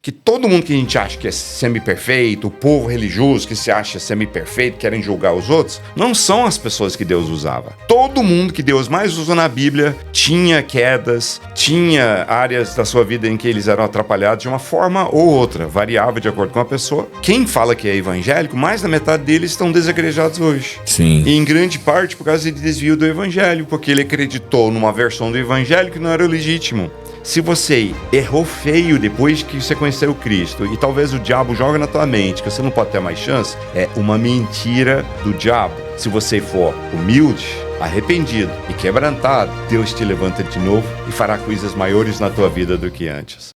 que todo mundo que a gente acha que é semi-perfeito, o povo religioso que se acha semi-perfeito, querem julgar os outros, não são as pessoas que Deus usava. Todo mundo que Deus mais usou na Bíblia tinha quedas, tinha áreas da sua vida em que eles eram atrapalhados de uma forma ou outra, variava de acordo com a pessoa. Quem fala que é evangélico, mais da metade deles estão desacreditados hoje. Sim. E em grande parte por causa de desvio do evangelho, porque ele acreditou numa versão do evangelho que não era legítimo. Se você errou feio depois que você conheceu Cristo e talvez o diabo joga na tua mente que você não pode ter mais chance, é uma mentira do diabo. Se você for humilde, arrependido e quebrantado, Deus te levanta de novo e fará coisas maiores na tua vida do que antes.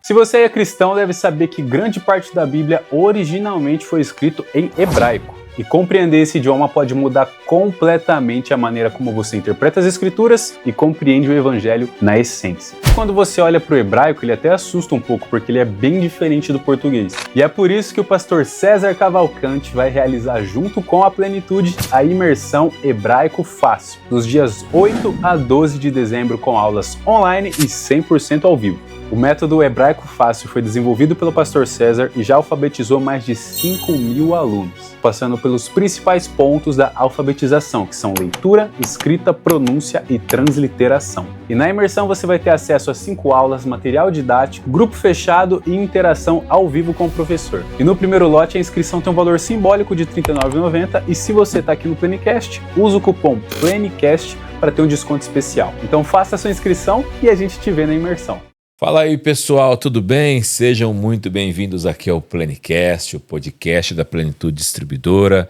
Se você é cristão, deve saber que grande parte da Bíblia originalmente foi escrito em hebraico. E compreender esse idioma pode mudar completamente a maneira como você interpreta as escrituras e compreende o evangelho na essência. Quando você olha para o hebraico, ele até assusta um pouco, porque ele é bem diferente do português. E é por isso que o pastor César Cavalcante vai realizar junto com a Plenitude a imersão Hebraico Fácil, dos dias 8 a 12 de dezembro, com aulas online e 100% ao vivo. O método Hebraico Fácil foi desenvolvido pelo pastor César e já alfabetizou mais de 5.000 alunos, passando pelos principais pontos da alfabetização, que são leitura, escrita, pronúncia e transliteração. E na imersão você vai ter acesso a 5 aulas, material didático, grupo fechado e interação ao vivo com o professor. E no primeiro lote a inscrição tem um valor simbólico de R$ 39,90 e se você está aqui no Plenicast, usa o cupom PLENICAST para ter um desconto especial. Então faça a sua inscrição e a gente te vê na imersão. Fala aí, pessoal, tudo bem? Sejam muito bem-vindos aqui ao Plenicast, o podcast da Plenitude Distribuidora.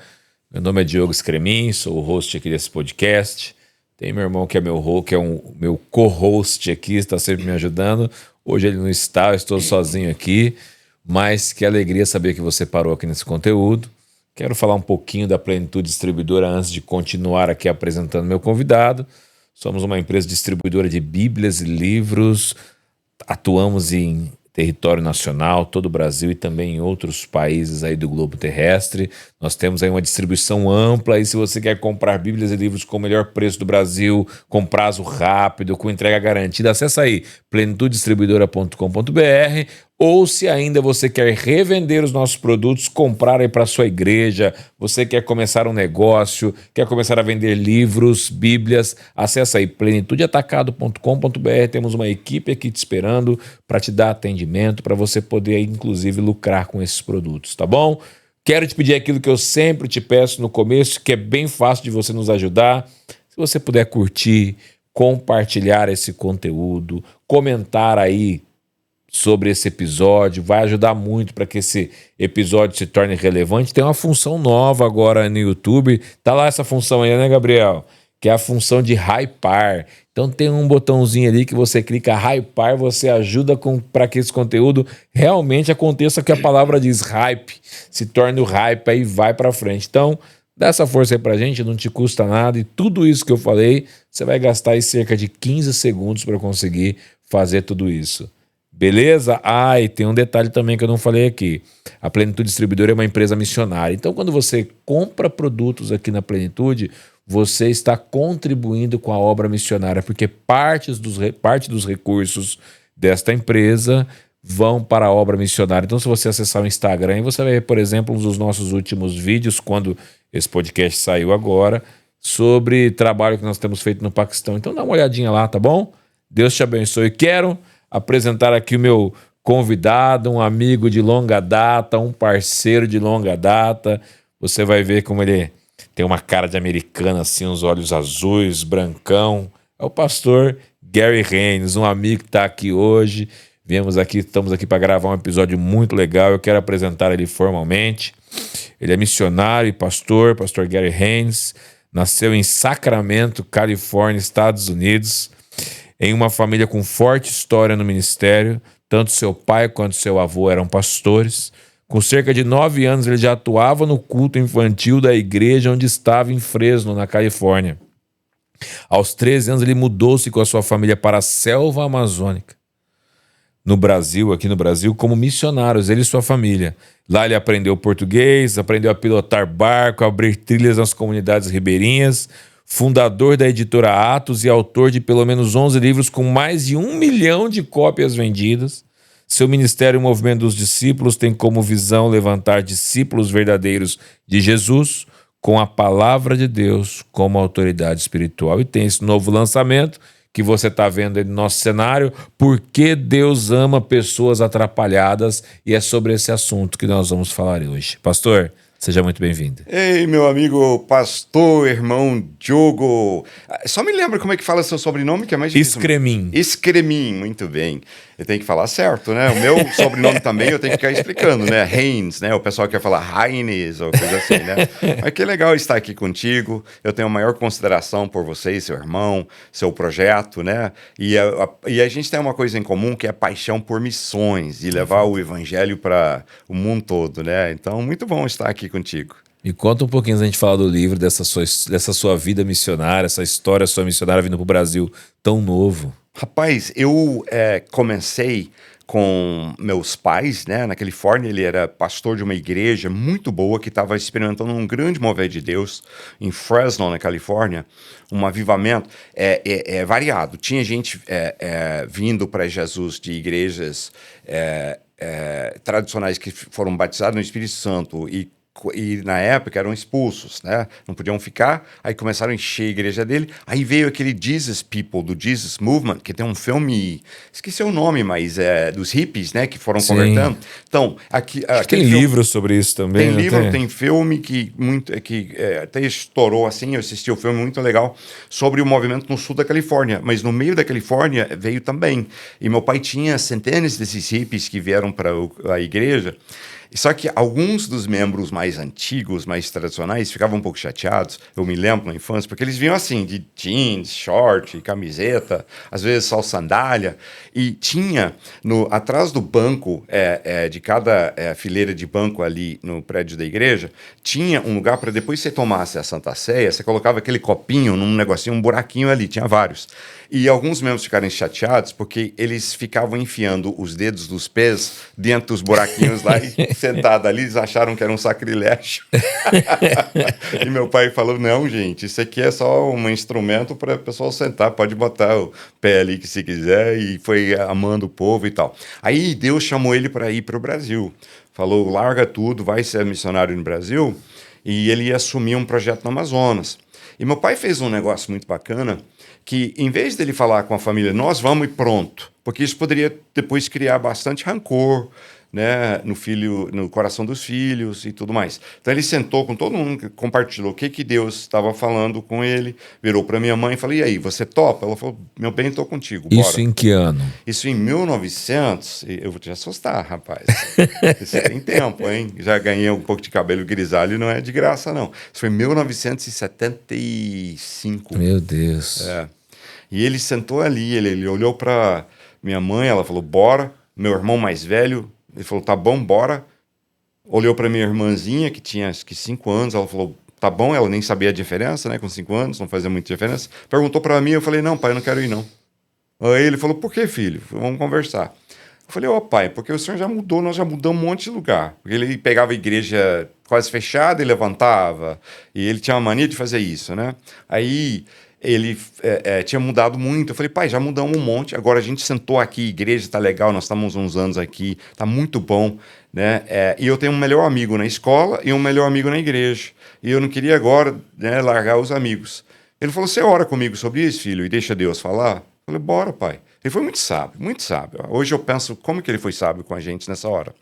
Meu nome é Diogo Scremin, sou o host aqui desse podcast. Tem meu irmão que é meu co-host aqui, está sempre me ajudando. Hoje ele não está, eu estou sozinho aqui, mas que alegria saber que você parou aqui nesse conteúdo. Quero falar um pouquinho da Plenitude Distribuidora antes de continuar aqui apresentando meu convidado. Somos uma empresa distribuidora de Bíblias e livros. Atuamos em território nacional, todo o Brasil e também em outros países aí do globo terrestre. Nós temos aí uma distribuição ampla e se você quer comprar Bíblias e livros com o melhor preço do Brasil, com prazo rápido, com entrega garantida, acesse aí plenitudedistribuidora.com.br ou se ainda você quer revender os nossos produtos, comprar aí para sua igreja, você quer começar um negócio, quer começar a vender livros, Bíblias, acesse aí plenitudeatacado.com.br. Temos uma equipe aqui te esperando para te dar atendimento, para você poder inclusive lucrar com esses produtos, tá bom? Quero te pedir aquilo que eu sempre te peço no começo, que é bem fácil de você nos ajudar. Se você puder curtir, compartilhar esse conteúdo, comentar aí sobre esse episódio, vai ajudar muito para que esse episódio se torne relevante. Tem uma função nova agora no YouTube, tá lá essa função aí, né, Gabriel? Que é a função de hypar. Então tem um botãozinho ali que você clica hypar, você ajuda para que esse conteúdo realmente aconteça, que a palavra diz hype, se torne o hype aí vai para frente. Então dá essa força aí pra gente, não te custa nada e tudo isso que eu falei, você vai gastar aí cerca de 15 segundos para conseguir fazer tudo isso. Beleza? E tem um detalhe também que eu não falei aqui. A Plenitude Distribuidora é uma empresa missionária. Então, quando você compra produtos aqui na Plenitude, você está contribuindo com a obra missionária, porque parte dos recursos desta empresa vão para a obra missionária. Então, se você acessar o Instagram, você vai ver, por exemplo, um dos nossos últimos vídeos, quando esse podcast saiu agora, sobre trabalho que nós temos feito no Paquistão. Então, dá uma olhadinha lá, tá bom? Deus te abençoe. Quero apresentar aqui o meu convidado, um amigo de longa data, um parceiro de longa data. Você vai ver como ele tem uma cara de americano, assim, uns olhos azuis, brancão. É o pastor Gary Haynes, um amigo que está aqui hoje. Estamos aqui para gravar um episódio muito legal. Eu quero apresentar ele formalmente. Ele é missionário e pastor Gary Haynes. Nasceu em Sacramento, Califórnia, Estados Unidos, em uma família com forte história no ministério. Tanto seu pai quanto seu avô eram pastores. Com cerca de 9 anos, ele já atuava no culto infantil da igreja onde estava em Fresno, na Califórnia. Aos 13 anos, ele mudou-se com a sua família para a selva amazônica. no Brasil, aqui no Brasil, como missionários, ele e sua família. Lá ele aprendeu português, aprendeu a pilotar barco, a abrir trilhas nas comunidades ribeirinhas, fundador da editora Atos e autor de pelo menos 11 livros com mais de 1 milhão de cópias vendidas. Seu ministério, o Movimento dos Discípulos, tem como visão levantar discípulos verdadeiros de Jesus com a palavra de Deus como autoridade espiritual. E tem esse novo lançamento que você está vendo aí no nosso cenário, Por que Deus ama pessoas atrapalhadas, e é sobre esse assunto que nós vamos falar hoje. Pastor, seja muito bem-vindo. Ei, meu amigo pastor, irmão Diogo. Só me lembra como é que fala seu sobrenome, que é mais difícil. Escremin. Escremin, muito bem. Eu tenho que falar certo, né? O meu sobrenome também eu tenho que ficar explicando, né? Heinz, né? O pessoal quer falar Heinz ou coisa assim, né? Mas que legal estar aqui contigo. Eu tenho a maior consideração por você, seu irmão, seu projeto, né? E a gente tem uma coisa em comum, que é a paixão por missões e levar o evangelho para o mundo todo, né? Então, muito bom estar aqui contigo. Me conta um pouquinho antes da gente falar do livro, dessa sua vida missionária, essa história sua missionária vindo para o Brasil tão novo. Rapaz, eu comecei com meus pais, né? Na Califórnia, ele era pastor de uma igreja muito boa que estava experimentando um grande mover de Deus em Fresno, na Califórnia, um avivamento variado. Tinha gente vindo para Jesus de igrejas tradicionais que foram batizados no Espírito Santo e na época eram expulsos, né? Não podiam ficar, aí começaram a encher a igreja dele, aí veio aquele Jesus People, do Jesus Movement, que tem um filme, esqueci o nome, mas dos hippies, né, que foram convertendo. Então, tem livro sobre isso também. Tem livro, tem filme que até estourou assim, eu assisti o filme muito legal, sobre o movimento no sul da Califórnia, mas no meio da Califórnia veio também, e meu pai tinha centenas desses hippies que vieram para a igreja. Só que alguns dos membros mais antigos, mais tradicionais, ficavam um pouco chateados, eu me lembro na infância, porque eles vinham assim, de jeans, short, camiseta, às vezes só sandália, e tinha, atrás do banco, de cada fileira de banco ali no prédio da igreja, tinha um lugar para depois que você tomasse a Santa Ceia, você colocava aquele copinho num negocinho, um buraquinho ali, tinha vários. E alguns membros ficaram chateados porque eles ficavam enfiando os dedos dos pés dentro dos buraquinhos lá e sentado ali, eles acharam que era um sacrilégio. E meu pai falou, não, gente, isso aqui é só um instrumento para o pessoal sentar, pode botar o pé ali que se quiser, e foi amando o povo e tal. Aí Deus chamou ele para ir para o Brasil. Falou, larga tudo, vai ser missionário no Brasil, e ele ia assumir um projeto no Amazonas. E meu pai fez um negócio muito bacana, que em vez dele falar com a família, nós vamos e pronto, porque isso poderia depois criar bastante rancor, né, no coração dos filhos e tudo mais. Então ele sentou com todo mundo, compartilhou o que Deus estava falando com ele, virou para minha mãe e falou, e aí, você topa? Ela falou, meu bem, estou contigo, bora. Isso em que ano? Isso em 1900, eu vou te assustar, rapaz. Isso tem tempo, hein? Já ganhei um pouco de cabelo grisalho e não é de graça, não. Isso foi em 1975. Meu Deus. E ele sentou ali, ele olhou para minha mãe, ela falou, bora. Meu irmão mais velho, ele falou, tá bom, bora. Olhou para minha irmãzinha, que tinha acho que 5 anos, ela falou, tá bom, ela nem sabia a diferença, né, com 5 anos, não fazia muita diferença. Perguntou para mim, eu falei, não, pai, eu não quero ir, não. Aí ele falou, por que, filho? Vamos conversar. Eu falei, pai, porque o senhor já mudou, nós já mudamos um monte de lugar. Porque ele pegava a igreja quase fechada e levantava, e ele tinha uma mania de fazer isso, né? Aí ele tinha mudado muito. Eu falei, pai, já mudamos um monte, agora a gente sentou aqui, a igreja está legal, nós estamos uns anos aqui, está muito bom, né? E eu tenho um melhor amigo na escola e um melhor amigo na igreja, e eu não queria agora, né, largar os amigos. Ele falou, você ora comigo sobre isso, filho, e deixa Deus falar? Eu falei, bora, pai. Ele foi muito sábio, muito sábio. Hoje eu penso como que ele foi sábio com a gente nessa hora.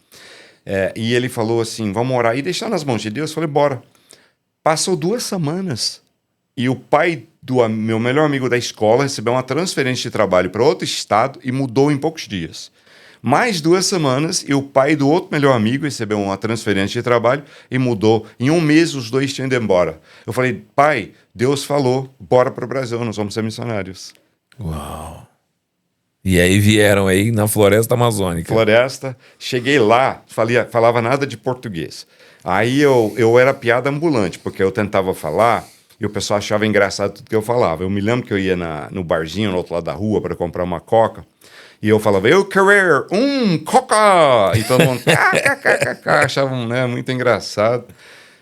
E ele falou assim, vamos orar e deixar nas mãos de Deus. Eu falei, bora. Passou 2 semanas e o pai do meu melhor amigo da escola recebeu uma transferência de trabalho para outro estado e mudou em poucos dias. Mais 2 semanas e o pai do outro melhor amigo recebeu uma transferência de trabalho e mudou. Em 1 mês os dois tinham ido embora. Eu falei, pai, Deus falou, bora para o Brasil, nós vamos ser missionários. Uau! E aí vieram aí na floresta amazônica. Floresta, cheguei lá, falava nada de português. Aí eu era piada ambulante, porque eu tentava falar e o pessoal achava engraçado tudo que eu falava. Eu me lembro que eu ia no barzinho no outro lado da rua para comprar uma coca E eu falava, eu querer coca! E todo mundo, achavam, né, muito engraçado.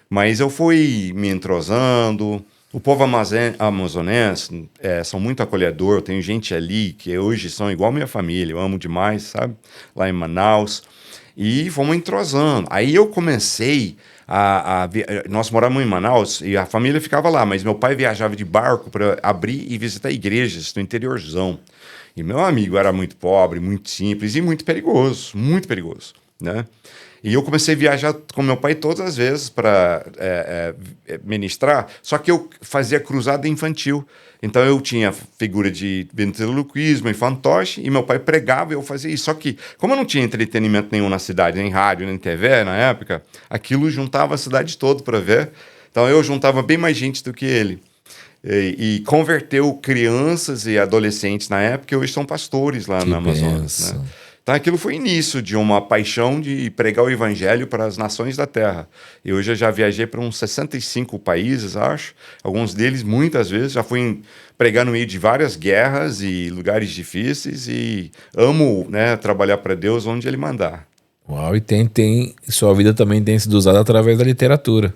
Mas eu fui me entrosando. O povo amazonense são muito acolhedor. Eu tenho gente ali que hoje são igual minha família. Eu amo demais, sabe? Lá em Manaus. E fomos entrosando. Aí eu comecei nós morávamos em Manaus e a família ficava lá, mas meu pai viajava de barco para abrir e visitar igrejas no interiorzão. E meu amigo era muito pobre, muito simples e muito perigoso, né? E eu comecei a viajar com meu pai todas as vezes para ministrar, só que eu fazia cruzada infantil. Então eu tinha figura de ventriloquismo e fantoche, e meu pai pregava e eu fazia isso. Só que, como eu não tinha entretenimento nenhum na cidade, nem rádio, nem TV na época, aquilo juntava a cidade toda para ver. Então eu juntava bem mais gente do que ele. E converteu crianças e adolescentes na época, que hoje são pastores lá na Amazonas, né? Então aquilo foi início de uma paixão de pregar o evangelho para as nações da terra. E hoje eu já viajei para uns 65 países, acho. Alguns deles, muitas vezes, já fui pregar no meio de várias guerras e lugares difíceis. E amo, né, trabalhar para Deus onde Ele mandar. Uau, e sua vida também tem sido usada através da literatura.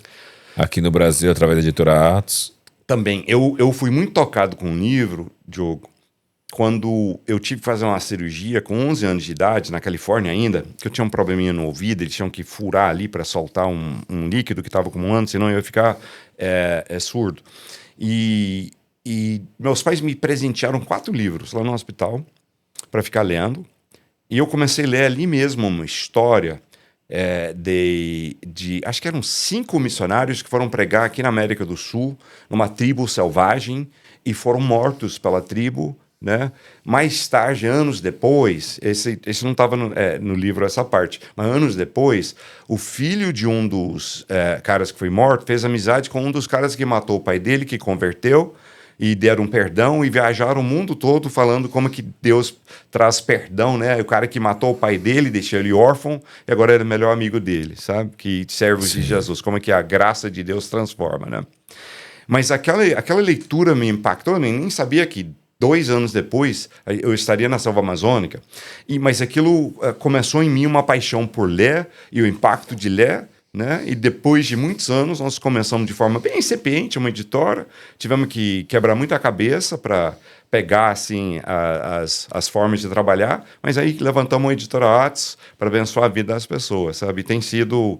Aqui no Brasil, através da editora Atos. Também. Eu fui muito tocado com um livro, Diogo, quando eu tive que fazer uma cirurgia com 11 anos de idade, na Califórnia ainda, que eu tinha um probleminha no ouvido, eles tinham que furar ali para soltar um líquido que estava acumulando, senão eu ia ficar surdo. E meus pais me presentearam 4 livros lá no hospital para ficar lendo, e eu comecei a ler ali mesmo uma história acho que eram 5 missionários que foram pregar aqui na América do Sul, numa tribo selvagem, e foram mortos pela tribo, né? Mais tarde, anos depois, esse não estava no livro essa parte, mas anos depois, o filho de um dos caras que foi morto fez amizade com um dos caras que matou o pai dele, que converteu, e deram perdão e viajaram o mundo todo falando como que Deus traz perdão, né? O cara que matou o pai dele, deixou ele órfão, e agora ele é o melhor amigo dele, sabe? Que servos de Jesus, como é que a graça de Deus transforma, né? Mas aquela leitura me impactou, eu nem sabia que 2 anos depois eu estaria na selva amazônica, mas aquilo começou em mim uma paixão por ler e o impacto de ler, né? E depois de muitos anos nós começamos de forma bem incipiente, uma editora, tivemos que quebrar muita cabeça para pegar assim as formas de trabalhar, mas aí levantamos uma editora Atos para abençoar a vida das pessoas, sabe? Tem sido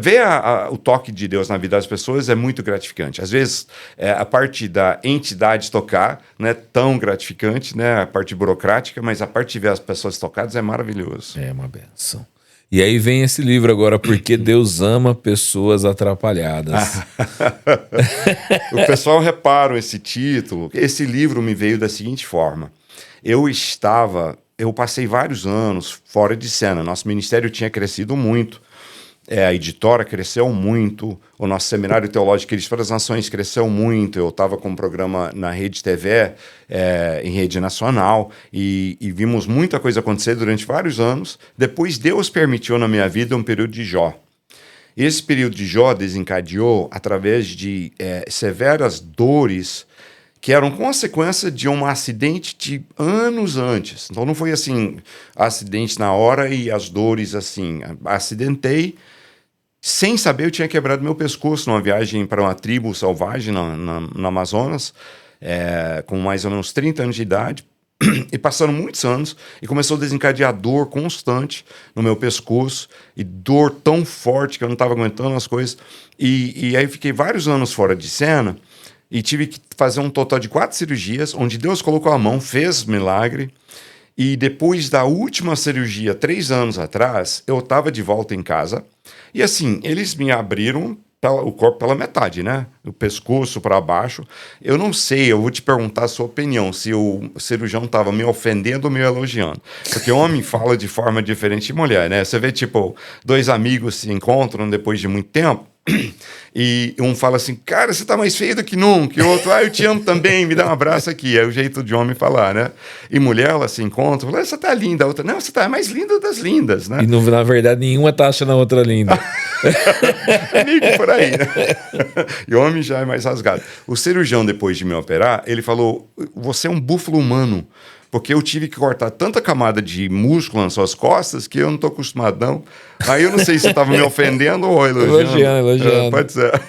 ver o toque de Deus na vida das pessoas é muito gratificante. Às vezes a parte da entidade tocar não é tão gratificante, né? A parte burocrática, mas a parte de ver as pessoas tocadas é maravilhoso. É uma benção. E aí vem esse livro agora, Porque Deus Ama Pessoas Atrapalhadas. O pessoal repara esse título. Esse livro me veio da seguinte forma. Eu passei vários anos fora de cena. Nosso ministério tinha crescido muito. A editora cresceu muito, o nosso seminário teológico Cristo para as Nações cresceu muito. Eu estava com um programa na Rede TV, em rede nacional, e vimos muita coisa acontecer durante vários anos. Depois Deus permitiu na minha vida um período de Jó. Esse período de Jó desencadeou através de severas dores que eram consequência de um acidente de anos antes. Então não foi assim, acidente na hora e as dores assim. Acidentei, sem saber eu tinha quebrado meu pescoço numa viagem para uma tribo selvagem no Amazonas, com mais ou menos 30 anos de idade, e passaram muitos anos, e começou a desencadear dor constante no meu pescoço, e dor tão forte que eu não estava aguentando as coisas, e aí fiquei vários anos fora de cena, e tive que fazer um total de 4 cirurgias, onde Deus colocou a mão, fez milagre. E depois da última cirurgia, 3 anos atrás, eu estava de volta em casa. E assim, eles me abriram o corpo pela metade, né? O pescoço para baixo. Eu não sei, eu vou te perguntar a sua opinião, se o cirurgião estava me ofendendo ou me elogiando. Porque homem fala de forma diferente de mulher, né? Você vê, tipo, 2 amigos se encontram depois de muito tempo, e um fala assim, cara, você tá mais feio do que nunca, e o outro, eu te amo também, me dá um abraço aqui, é o jeito de homem falar, né? E mulher, ela se encontra, fala, você tá linda, a outra, não, você tá mais linda das lindas, né? E na verdade nenhuma tá achando a outra linda. Amigo por aí, né? E o homem já é mais rasgado. O cirurgião, depois de me operar, ele falou, você é um búfalo humano, porque eu tive que cortar tanta camada de músculo nas suas costas que eu não tô acostumado, não. Aí eu não sei se você tava me ofendendo ou elogiando. Elogiando. Pode ser.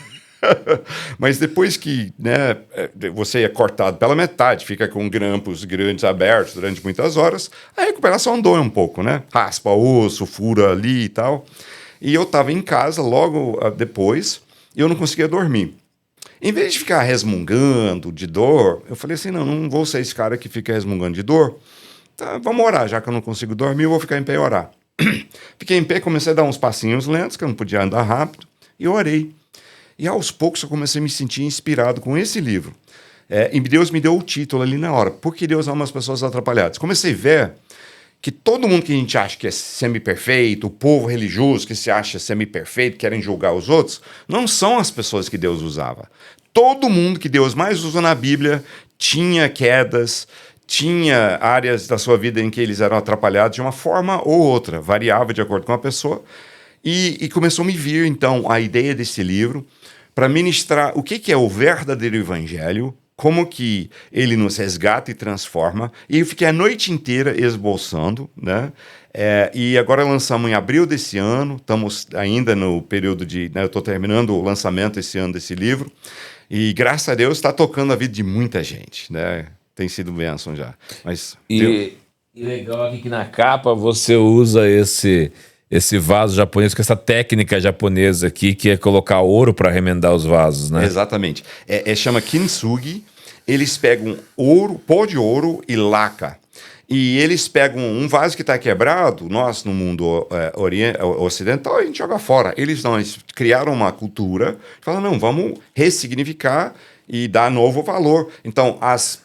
Mas depois que, né, você é cortado pela metade, fica com grampos grandes abertos durante muitas horas, a recuperação dói um pouco, né? Raspa osso, fura ali e tal. E eu estava em casa logo depois e eu não conseguia dormir. Em vez de ficar resmungando de dor, eu falei assim, não vou ser esse cara que fica resmungando de dor. Tá, vamos orar, já que eu não consigo dormir, eu vou ficar em pé e orar. Fiquei em pé, comecei a dar uns passinhos lentos, que eu não podia andar rápido, e orei. E aos poucos eu comecei a me sentir inspirado com esse livro. E Deus me deu o título ali na hora, Porque Deus Ama as Pessoas Atrapalhadas. Comecei a ver que todo mundo que a gente acha que é semi-perfeito, o povo religioso que se acha semi-perfeito, querem julgar os outros, não são as pessoas que Deus usava. Todo mundo que Deus mais usou na Bíblia tinha quedas, tinha áreas da sua vida em que eles eram atrapalhados de uma forma ou outra, variava de acordo com a pessoa. E começou a me vir, então, a ideia desse livro para ministrar o que é o verdadeiro evangelho, como que ele nos resgata e transforma. E eu fiquei a noite inteira esboçando, né? E agora lançamos em abril desse ano, estamos ainda no período de... Né, eu estou terminando o lançamento esse ano desse livro, e graças a Deus está tocando a vida de muita gente, né? Tem sido bênção já. Mas, e legal aqui que na capa você usa esse vaso japonês, com essa técnica japonesa aqui, que é colocar ouro para remendar os vasos, né? Exatamente. Chama kintsugi. Eles pegam ouro, pó de ouro e laca. E eles pegam um vaso que está quebrado, nós no mundo ocidental, a gente joga fora. Eles não, eles criaram uma cultura, falam, não, vamos ressignificar e dar novo valor. Então, as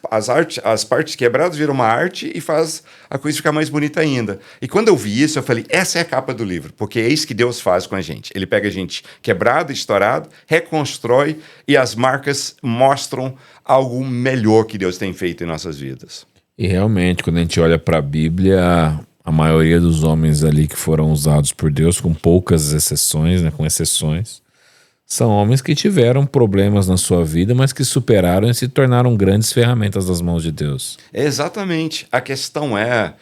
partes quebradas viram uma arte e faz a coisa ficar mais bonita ainda. E quando eu vi isso, eu falei, essa é a capa do livro, porque é isso que Deus faz com a gente. Ele pega a gente quebrado, estourado, reconstrói e as marcas mostram algo melhor que Deus tem feito em nossas vidas. E realmente, quando a gente olha para a Bíblia, a maioria dos homens ali que foram usados por Deus, com poucas exceções, né, com exceções, são homens que tiveram problemas na sua vida, mas que superaram e se tornaram grandes ferramentas das mãos de Deus. Exatamente. A questão é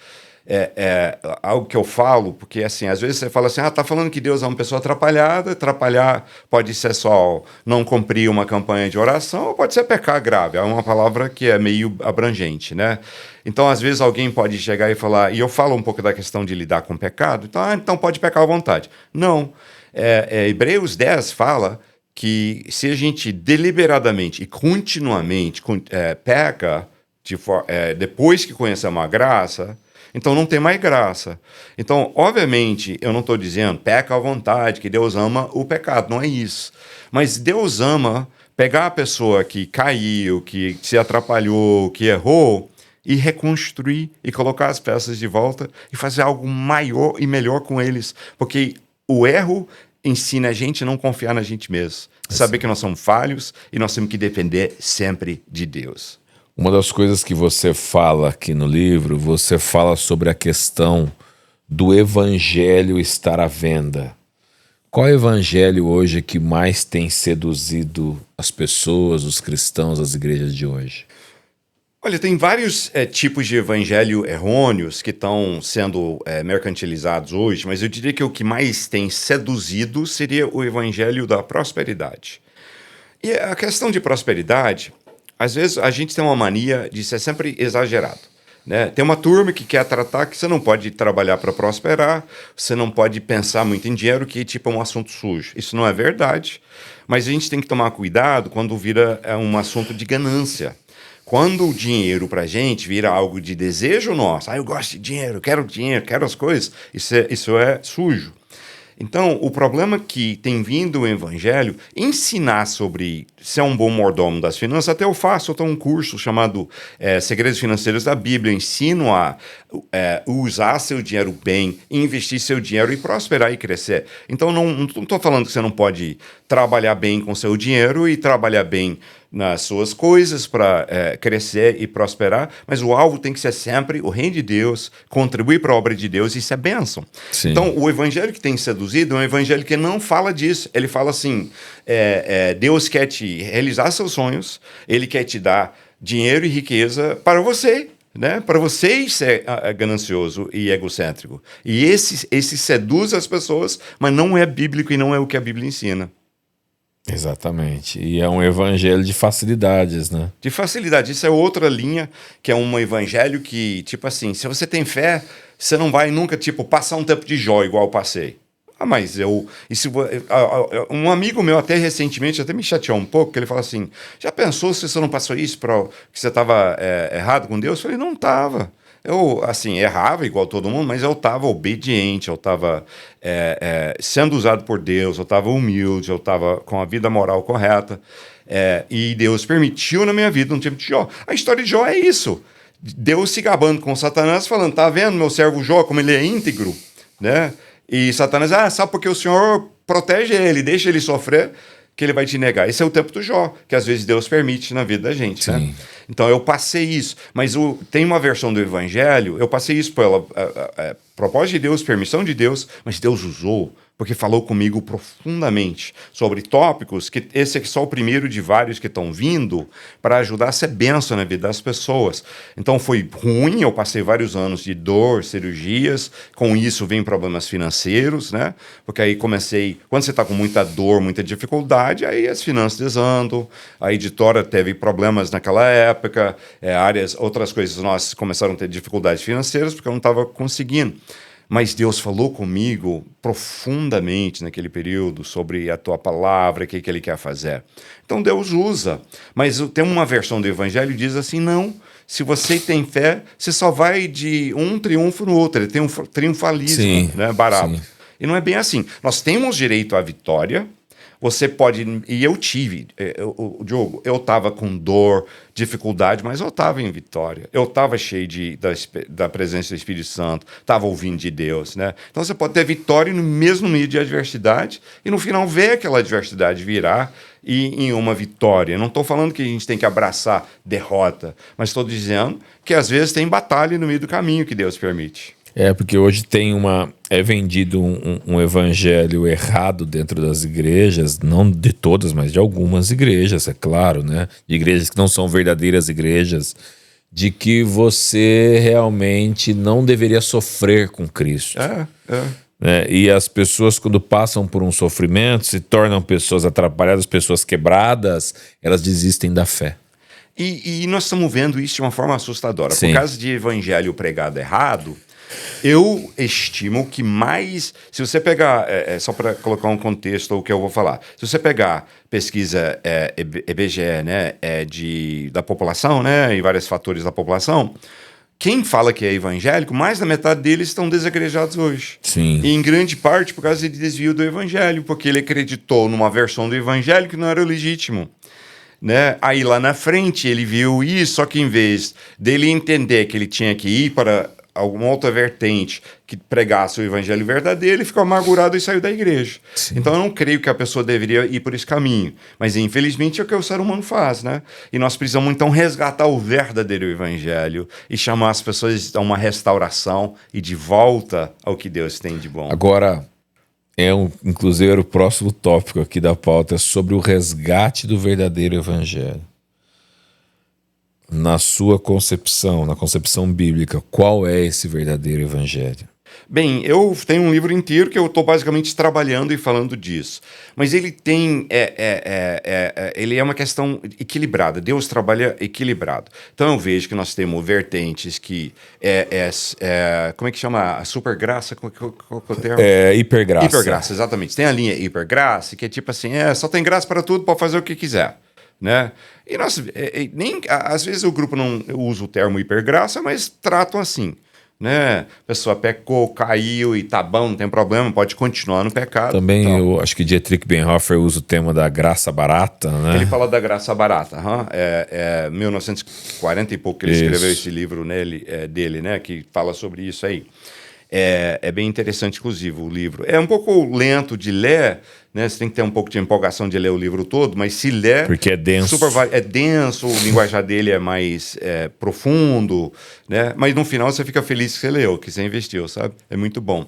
algo que eu falo, porque assim, às vezes você fala assim, tá falando que Deus é uma pessoa atrapalhada, atrapalhar pode ser só não cumprir uma campanha de oração, ou pode ser pecar grave, é uma palavra que é meio abrangente, né? Então, às vezes alguém pode chegar e falar, e eu falo um pouco da questão de lidar com pecado, então pode pecar à vontade. Não. Hebreus 10 fala que se a gente deliberadamente e continuamente peca, depois que conhecemos a graça, então não tem mais graça. Então, obviamente, eu não estou dizendo peca à vontade, que Deus ama o pecado, não é isso. Mas Deus ama pegar a pessoa que caiu, que se atrapalhou, que errou, e reconstruir e colocar as peças de volta e fazer algo maior e melhor com eles. Porque o erro ensina a gente a não confiar na gente mesmo. Saber que nós somos falhos e nós temos que depender sempre de Deus. Uma das coisas que você fala aqui no livro, você fala sobre a questão do evangelho estar à venda. Qual evangelho hoje que mais tem seduzido as pessoas, os cristãos, as igrejas de hoje? Olha, tem vários tipos de evangelho errôneos que estão sendo mercantilizados hoje, mas eu diria que o que mais tem seduzido seria o evangelho da prosperidade. E a questão de prosperidade, às vezes a gente tem uma mania de ser sempre exagerado, né? Tem uma turma que quer tratar que você não pode trabalhar para prosperar, você não pode pensar muito em dinheiro, que tipo é um assunto sujo. Isso não é verdade, mas a gente tem que tomar cuidado quando vira um assunto de ganância. Quando o dinheiro pra gente vira algo de desejo nosso, eu gosto de dinheiro, quero as coisas, isso é sujo. Então, o problema que tem vindo o evangelho, ensinar sobre ser um bom mordomo das finanças, até eu tenho um curso chamado Segredos Financeiros da Bíblia, eu ensino a usar seu dinheiro bem, investir seu dinheiro e prosperar e crescer. Então, não estou falando que você não pode trabalhar bem com seu dinheiro e trabalhar bem nas suas coisas para crescer e prosperar, mas o alvo tem que ser sempre o reino de Deus, contribuir para a obra de Deus, e isso é bênção. Sim. Então, o evangelho que tem seduzido é um evangelho que não fala disso. Ele fala assim, Deus quer te realizar seus sonhos, Ele quer te dar dinheiro e riqueza para você, né? Para você ser ganancioso e egocêntrico. E esse seduz as pessoas, mas não é bíblico e não é o que a Bíblia ensina. Exatamente. E é um evangelho de facilidades, né? De facilidade. Isso é outra linha, que é um evangelho que, tipo assim, se você tem fé, você não vai nunca, tipo, passar um tempo de Jó igual eu passei. Mas um amigo meu até recentemente até me chateou um pouco, que ele falou assim, já pensou se você não passou isso que você estava errado com Deus? Eu falei, não estava. Eu, assim, errava igual todo mundo, mas eu estava obediente, eu estava sendo usado por Deus, eu estava humilde, eu estava com a vida moral correta, e Deus permitiu na minha vida um tempo de Jó. A história de Jó é isso. Deus se gabando com Satanás, falando, tá vendo meu servo Jó, como ele é íntegro, né? E Satanás, sabe porque o Senhor protege ele, deixa ele sofrer, que ele vai te negar. Esse é o tempo do Jó, que às vezes Deus permite na vida da gente, né? Então eu passei isso, mas tem uma versão do Evangelho, eu passei isso pela propósito de Deus, permissão de Deus, mas Deus usou, porque falou comigo profundamente sobre tópicos, que esse aqui é só o primeiro de vários que estão vindo, para ajudar a ser bênção na vida das pessoas. Então foi ruim, eu passei vários anos de dor, cirurgias, com isso vem problemas financeiros, né? Porque aí comecei, quando você está com muita dor, muita dificuldade, aí as finanças desandam, a editora teve problemas naquela época, outras coisas nós começaram a ter dificuldades financeiras, porque eu não estava conseguindo. Mas Deus falou comigo profundamente naquele período sobre a tua palavra, o que Ele quer fazer. Então Deus usa. Mas tem uma versão do Evangelho que diz assim, não, se você tem fé, você só vai de um triunfo no outro. Ele tem um triunfalismo, né, barato. Sim. E não é bem assim. Nós temos direito à vitória. Você pode, e eu tive, Diogo, eu estava com dor, dificuldade, mas eu estava em vitória. Eu estava cheio da presença do Espírito Santo, estava ouvindo de Deus, né? Então você pode ter vitória no mesmo meio de adversidade e no final ver aquela adversidade virar em uma vitória. Eu não estou falando que a gente tem que abraçar derrota, mas estou dizendo que às vezes tem batalha no meio do caminho que Deus permite. Porque hoje é vendido um evangelho errado dentro das igrejas, não de todas, mas de algumas igrejas, é claro, né? De igrejas que não são verdadeiras igrejas, de que você realmente não deveria sofrer com Cristo. E as pessoas, quando passam por um sofrimento, se tornam pessoas atrapalhadas, pessoas quebradas, elas desistem da fé. E nós estamos vendo isso de uma forma assustadora. Sim. Por causa de evangelho pregado errado, eu estimo que mais... Se você pegar, só para colocar um contexto o que eu vou falar, se você pegar pesquisa IBGE, né, da população, né, e vários fatores da população, quem fala que é evangélico, mais da metade deles estão desegrejados hoje. Sim. E em grande parte por causa de desvio do evangelho, porque ele acreditou numa versão do evangelho que não era legítimo. Né? Aí lá na frente ele viu isso, só que em vez dele entender que ele tinha que ir para alguma outra vertente que pregasse o evangelho verdadeiro, ele ficou amargurado e saiu da igreja. Sim. Então eu não creio que a pessoa deveria ir por esse caminho, mas infelizmente é o que o ser humano faz, né? E nós precisamos então resgatar o verdadeiro evangelho e chamar as pessoas a uma restauração e de volta ao que Deus tem de bom. Agora, inclusive o próximo tópico aqui da pauta é sobre o resgate do verdadeiro evangelho. Na sua concepção, na concepção bíblica, qual é esse verdadeiro evangelho? Bem, eu tenho um livro inteiro que eu estou basicamente trabalhando e falando disso. Mas ele tem... ele é uma questão equilibrada. Deus trabalha equilibrado. Então eu vejo que nós temos vertentes que como é que chama? A supergraça? Qual é o termo? Hipergraça. Hipergraça, exatamente. Tem a linha hipergraça, que é tipo assim, só tem graça para tudo, pode fazer o que quiser. Né? E nós, às vezes o grupo não usa o termo hipergraça, mas tratam assim, né? A pessoa pecou, caiu e tá bom, não tem problema, pode continuar no pecado. Também então, eu acho que Dietrich Bonhoeffer usa o tema da graça barata, né? Ele fala da graça barata, 1940 e pouco que ele escreveu esse livro dele, né? Que fala sobre isso aí. É bem interessante, inclusive, o livro. É um pouco lento de ler, né? Você tem que ter um pouco de empolgação de ler o livro todo, mas se ler... Porque é denso. É denso, o linguajar dele é mais profundo, né? Mas no final você fica feliz que você leu, que você investiu, sabe? É muito bom.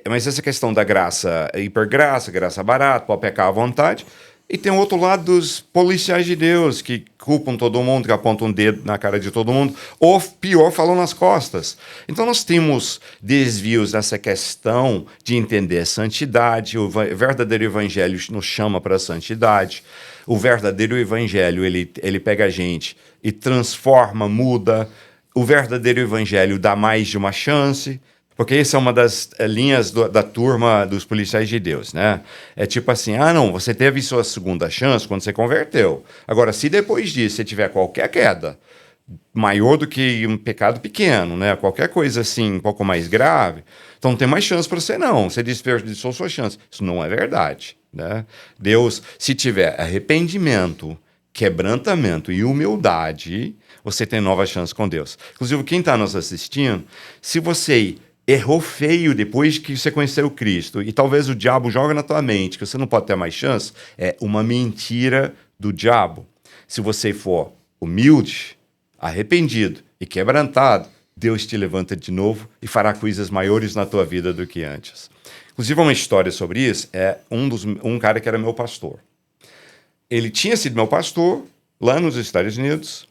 Mas essa questão da graça, hipergraça, graça barata, pode pecar à vontade, E tem o outro lado dos policiais de Deus, que culpam todo mundo, que apontam um dedo na cara de todo mundo, ou pior, falam nas costas. Então nós temos desvios nessa questão de entender a santidade, o verdadeiro evangelho nos chama para a santidade, o verdadeiro evangelho, ele pega a gente e transforma, muda, o verdadeiro evangelho dá mais de uma chance. Porque essa é uma das linhas da turma dos policiais de Deus, né? É tipo assim, não, você teve sua segunda chance quando você converteu. Agora, se depois disso você tiver qualquer queda, maior do que um pecado pequeno, né? Qualquer coisa assim, um pouco mais grave, então não tem mais chance para você não. Você desperdiçou sua chance. Isso não é verdade, né? Deus, se tiver arrependimento, quebrantamento e humildade, você tem nova chance com Deus. Inclusive, quem está nos assistindo, se você errou feio depois que você conheceu Cristo e talvez o diabo joga na tua mente que você não pode ter mais chance, é uma mentira do diabo. Se você for humilde, arrependido e quebrantado, Deus te levanta de novo e fará coisas maiores na tua vida do que antes. Inclusive, uma história sobre isso é um cara que era meu pastor. Ele tinha sido meu pastor lá nos Estados Unidos.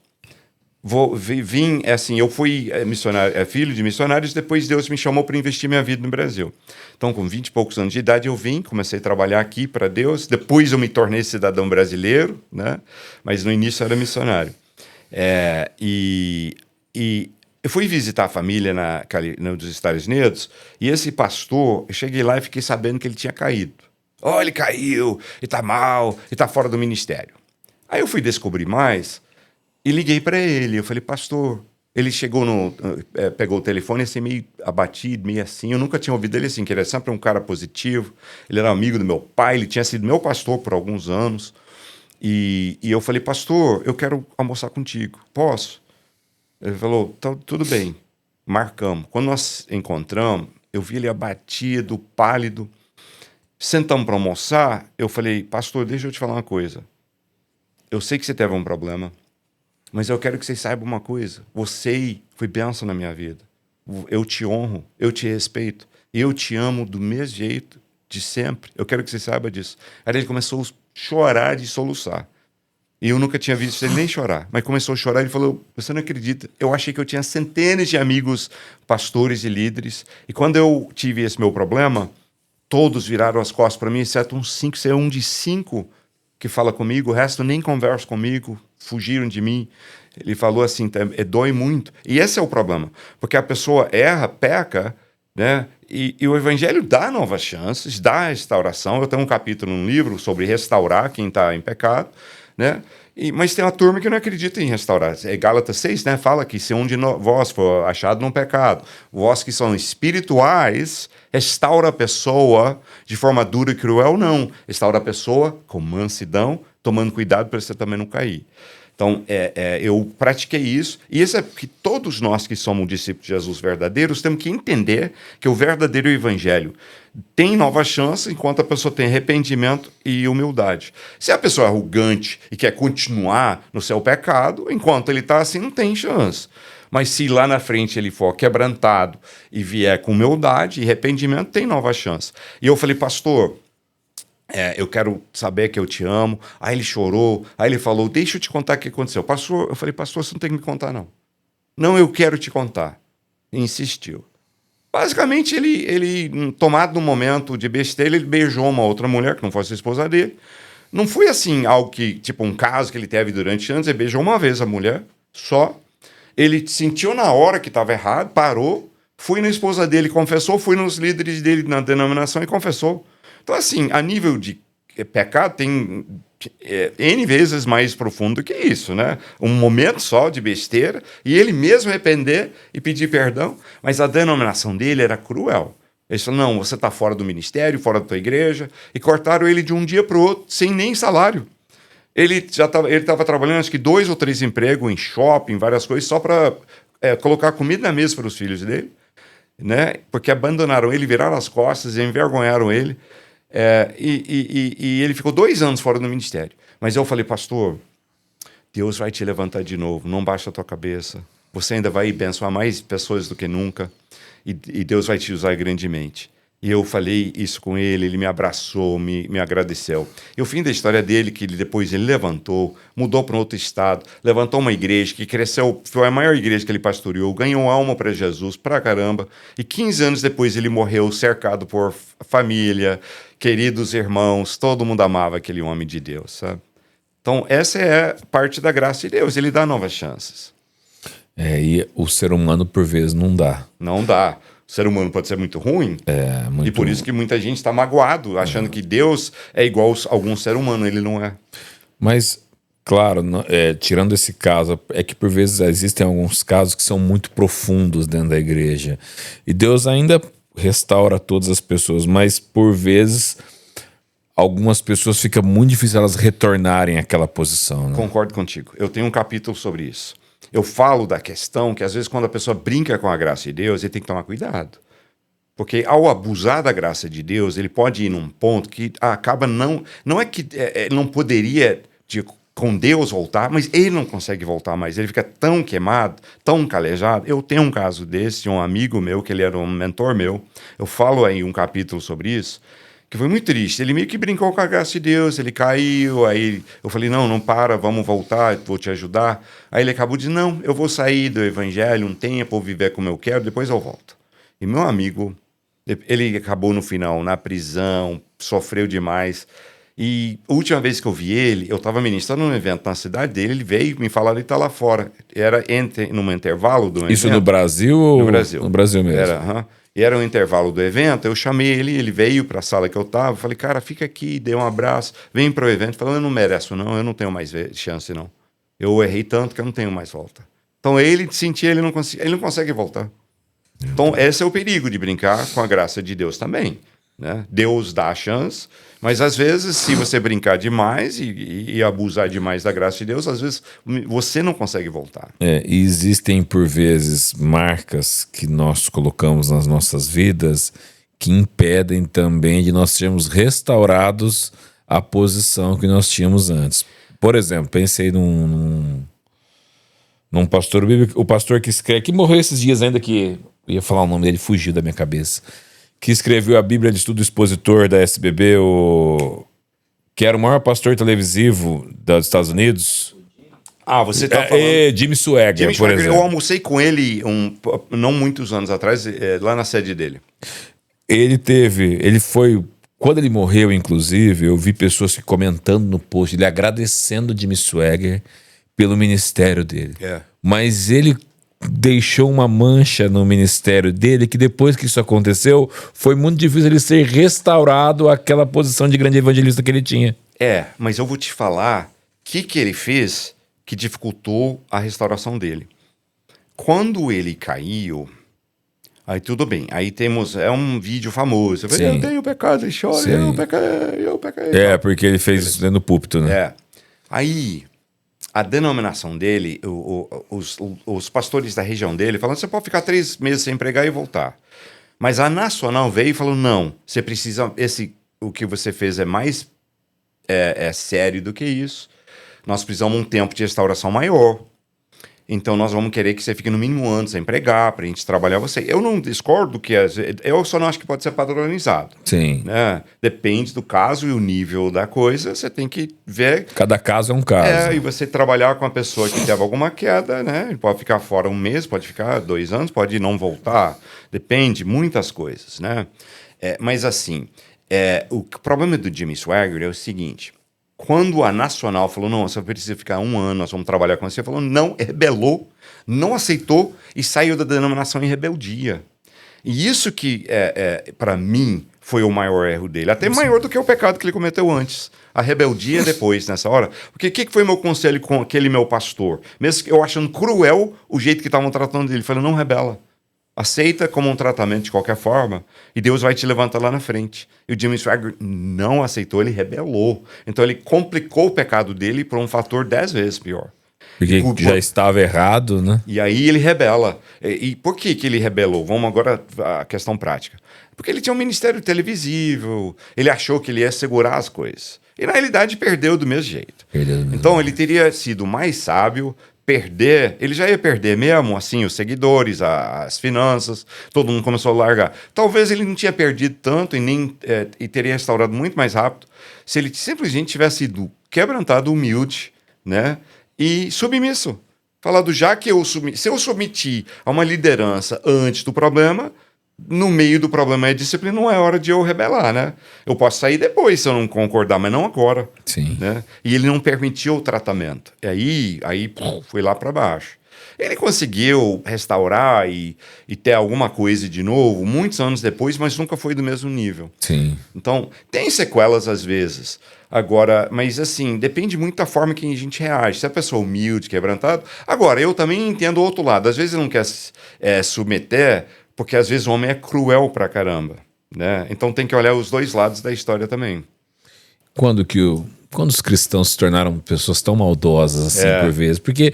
Eu fui missionário, filho de missionários, depois Deus me chamou para investir minha vida no Brasil. Então, com 20 e poucos anos de idade, eu comecei a trabalhar aqui para Deus, depois eu me tornei cidadão brasileiro, né? Mas no início eu era missionário. Eu fui visitar a família nos Estados Unidos, e esse pastor, eu cheguei lá e fiquei sabendo que ele tinha caído. Ele caiu, e tá mal, e tá fora do ministério. Aí eu fui descobrir mais, e liguei para ele, eu falei, pastor, ele chegou pegou o telefone assim, meio abatido, meio assim, eu nunca tinha ouvido ele assim, que ele era sempre um cara positivo, ele era amigo do meu pai, ele tinha sido meu pastor por alguns anos, e eu falei, pastor, eu quero almoçar contigo, posso? Ele falou, tudo bem, marcamos. Quando nós encontramos, eu vi ele abatido, pálido, sentamos para almoçar, eu falei, pastor, deixa eu te falar uma coisa, eu sei que você teve um problema, mas eu quero que você saiba uma coisa. Você foi bênção na minha vida. Eu te honro, eu te respeito. Eu te amo do mesmo jeito, de sempre. Eu quero que você saiba disso. Aí ele começou a chorar de soluçar. E eu nunca tinha visto ele nem chorar. Mas começou a chorar e falou, você não acredita. Eu achei que eu tinha centenas de amigos, pastores e líderes. E quando eu tive esse meu problema, todos viraram as costas para mim, exceto uns 5, você é um de 5 que fala comigo, o resto nem conversa comigo, fugiram de mim. Ele falou assim, dói muito. E esse é o problema, porque a pessoa erra, peca, né? E o evangelho dá novas chances, dá restauração. Eu tenho um capítulo no livro sobre restaurar quem está em pecado, né? Mas tem uma turma que não acredita em restaurar. Gálatas 6, né, fala que se um de vós for achado num pecado, vós que são espirituais, restaura a pessoa de forma dura e cruel, não. Restaura a pessoa com mansidão, tomando cuidado para você também não cair. Então, eu pratiquei isso, e isso é que todos nós que somos discípulos de Jesus verdadeiros temos que entender que o verdadeiro evangelho tem nova chance enquanto a pessoa tem arrependimento e humildade. Se a pessoa é arrogante e quer continuar no seu pecado, enquanto ele está assim, não tem chance. Mas se lá na frente ele for quebrantado e vier com humildade e arrependimento, tem nova chance. E eu falei, pastor, eu quero saber que eu te amo. Aí ele chorou, aí ele falou, deixa eu te contar o que aconteceu. Pastor, eu falei, pastor, você não tem que me contar, não. Não, eu quero te contar. E insistiu. Basicamente, ele tomado num momento de besteira, ele beijou uma outra mulher, que não fosse a esposa dele. Não foi assim, algo que, tipo, um caso que ele teve durante anos, ele beijou uma vez a mulher, só. Ele sentiu na hora que estava errado, parou, foi na esposa dele, confessou, foi nos líderes dele na denominação e confessou. Então, assim, a nível de pecado tem N vezes mais profundo que isso, né? Um momento só de besteira, e ele mesmo arrepender e pedir perdão, mas a denominação dele era cruel. Ele falou, não, você está fora do ministério, fora da tua igreja, e cortaram ele de um dia para o outro, sem nem salário. Ele estava trabalhando, acho que 2 ou 3 empregos em shopping, várias coisas, só para colocar comida na mesa para os filhos dele, né? Porque abandonaram ele, viraram as costas, envergonharam ele. E ele ficou 2 anos fora do ministério. Mas eu falei, pastor, Deus vai te levantar de novo, não baixa a tua cabeça. Você ainda vai abençoar mais pessoas do que nunca. E Deus vai te usar grandemente. E eu falei isso com ele me abraçou, me agradeceu. E o fim da história dele, que depois ele levantou, mudou para um outro estado, levantou uma igreja que cresceu, foi a maior igreja que ele pastoreou, ganhou alma para Jesus, pra caramba. E 15 anos depois ele morreu cercado por família, queridos irmãos, todo mundo amava aquele homem de Deus, sabe? Então essa é parte da graça de Deus, ele dá novas chances. E o ser humano, por vezes, não dá. Não dá. O ser humano pode ser muito ruim. Muito E por isso que muita gente está magoado, achando que Deus é igual a algum ser humano. Ele não é. Mas, claro, tirando esse caso, é que por vezes existem alguns casos que são muito profundos dentro da igreja. E Deus ainda restaura todas as pessoas, mas por vezes algumas pessoas fica muito difícil elas retornarem àquela posição. Né? Concordo contigo. Eu tenho um capítulo sobre isso. Eu falo da questão que às vezes quando a pessoa brinca com a graça de Deus, ele tem que tomar cuidado. Porque ao abusar da graça de Deus, ele pode ir num ponto que acaba não é que não poderia com Deus voltar, mas ele não consegue voltar mais. Ele fica tão queimado, tão calejado. Eu tenho um caso desse, um amigo meu, que ele era um mentor meu. Eu falo aí um capítulo sobre isso, que foi muito triste. Ele meio que brincou com a graça de Deus, ele caiu, aí eu falei, não para, vamos voltar, vou te ajudar. Aí ele acabou de, não, eu vou sair do evangelho um tempo, vou viver como eu quero, depois eu volto. E meu amigo, ele acabou no final na prisão, sofreu demais. E a última vez que eu vi ele, eu estava ministrando num evento na cidade dele, ele veio me falar, ele está lá fora. Era num intervalo do evento. Isso no Brasil ou... No Brasil. No Brasil mesmo. E era um intervalo do evento, eu chamei ele veio para a sala que eu estava, falei, cara, fica aqui, dei um abraço, vem para o evento, falou, eu não mereço não, eu não tenho mais chance não. Eu errei tanto que eu não tenho mais volta. Então ele sentia, ele não consegue voltar. Então esse é o perigo de brincar com a graça de Deus também. Né? Deus dá a chance, mas às vezes se você brincar demais e abusar demais da graça de Deus, às vezes você não consegue voltar. E existem por vezes marcas que nós colocamos nas nossas vidas que impedem também de nós sermos restaurados à posição que nós tínhamos antes. Por exemplo, pensei num pastor bíblico, o pastor que escreve, que morreu esses dias ainda, que eu ia falar o nome dele, fugiu da minha cabeça, que escreveu a Bíblia de Estudo Expositor da SBB, que era o maior pastor televisivo dos Estados Unidos. Você tá falando... Jimmy Swaggart, por exemplo. Eu almocei com ele não muitos anos atrás, lá na sede dele. Ele foi... Quando ele morreu, inclusive, eu vi pessoas comentando no post, ele agradecendo Jimmy Swaggart pelo ministério dele. Mas ele deixou uma mancha no ministério dele que depois que isso aconteceu, foi muito difícil ele ser restaurado àquela posição de grande evangelista que ele tinha. Mas eu vou te falar o que ele fez que dificultou a restauração dele. Quando ele caiu, aí tudo bem, aí temos, um vídeo famoso, eu tenho pecado, e chora, eu pequei. Porque ele fez isso dentro do púlpito, né? Aí... A denominação dele, os pastores da região dele, falando, você pode ficar 3 meses sem pregar e voltar. Mas a Nacional veio e falou, não, você precisa, o que você fez é mais sério do que isso. Nós precisamos de um tempo de restauração maior. Então nós vamos querer que você fique no mínimo 1 ano sem pregar, pra gente trabalhar você. Eu não discordo que... Eu só não acho que pode ser padronizado. Sim. Né? Depende do caso e o nível da coisa, você tem que ver... Cada caso é um caso. E você trabalhar com a pessoa que teve alguma queda, né? Ele pode ficar fora 1 mês, pode ficar 2 anos, pode não voltar. Depende, muitas coisas, né? Mas assim, o problema do Jimmy Swaggart é o seguinte... Quando a Nacional falou, não, você precisa ficar 1 ano, nós vamos trabalhar com você, falou, não, rebelou, não aceitou e saiu da denominação em rebeldia. E isso que, para mim, foi o maior erro dele. Até maior do que o pecado que ele cometeu antes. A rebeldia depois, nessa hora. Porque o que foi meu conselho com aquele meu pastor? Mesmo eu achando cruel o jeito que estavam tratando dele. Ele falou, não rebela. Aceita como um tratamento de qualquer forma e Deus vai te levantar lá na frente. E o Jimmy Swaggart não aceitou, ele rebelou. Então ele complicou o pecado dele por um fator 10 vezes pior. Porque já estava errado, né? E aí ele rebela. E por que ele rebelou? Vamos agora à questão prática. Porque ele tinha um ministério televisivo, ele achou que ele ia segurar as coisas. E na realidade perdeu do mesmo jeito. Então ele teria sido mais sábio perder, ele já ia perder mesmo, assim, os seguidores, as finanças, todo mundo começou a largar. Talvez ele não tinha perdido tanto e teria restaurado muito mais rápido se ele simplesmente tivesse sido quebrantado, humilde, né, e submisso. Falado, já que se eu submeti a uma liderança antes do problema, no meio do problema é disciplina, não é hora de eu rebelar, né? Eu posso sair depois se eu não concordar, mas não agora. Sim. Né? E ele não permitiu o tratamento. E aí foi lá para baixo. Ele conseguiu restaurar e ter alguma coisa de novo muitos anos depois, mas nunca foi do mesmo nível. Sim. Então, tem sequelas às vezes. Agora, mas assim, depende muito da forma que a gente reage. Se a pessoa é humilde, quebrantada. Agora, eu também entendo o outro lado. Às vezes ele não quer submeter, porque às vezes o homem é cruel pra caramba. Né? Então tem que olhar os dois lados da história também. Quando os cristãos se tornaram pessoas tão maldosas assim por vezes? Porque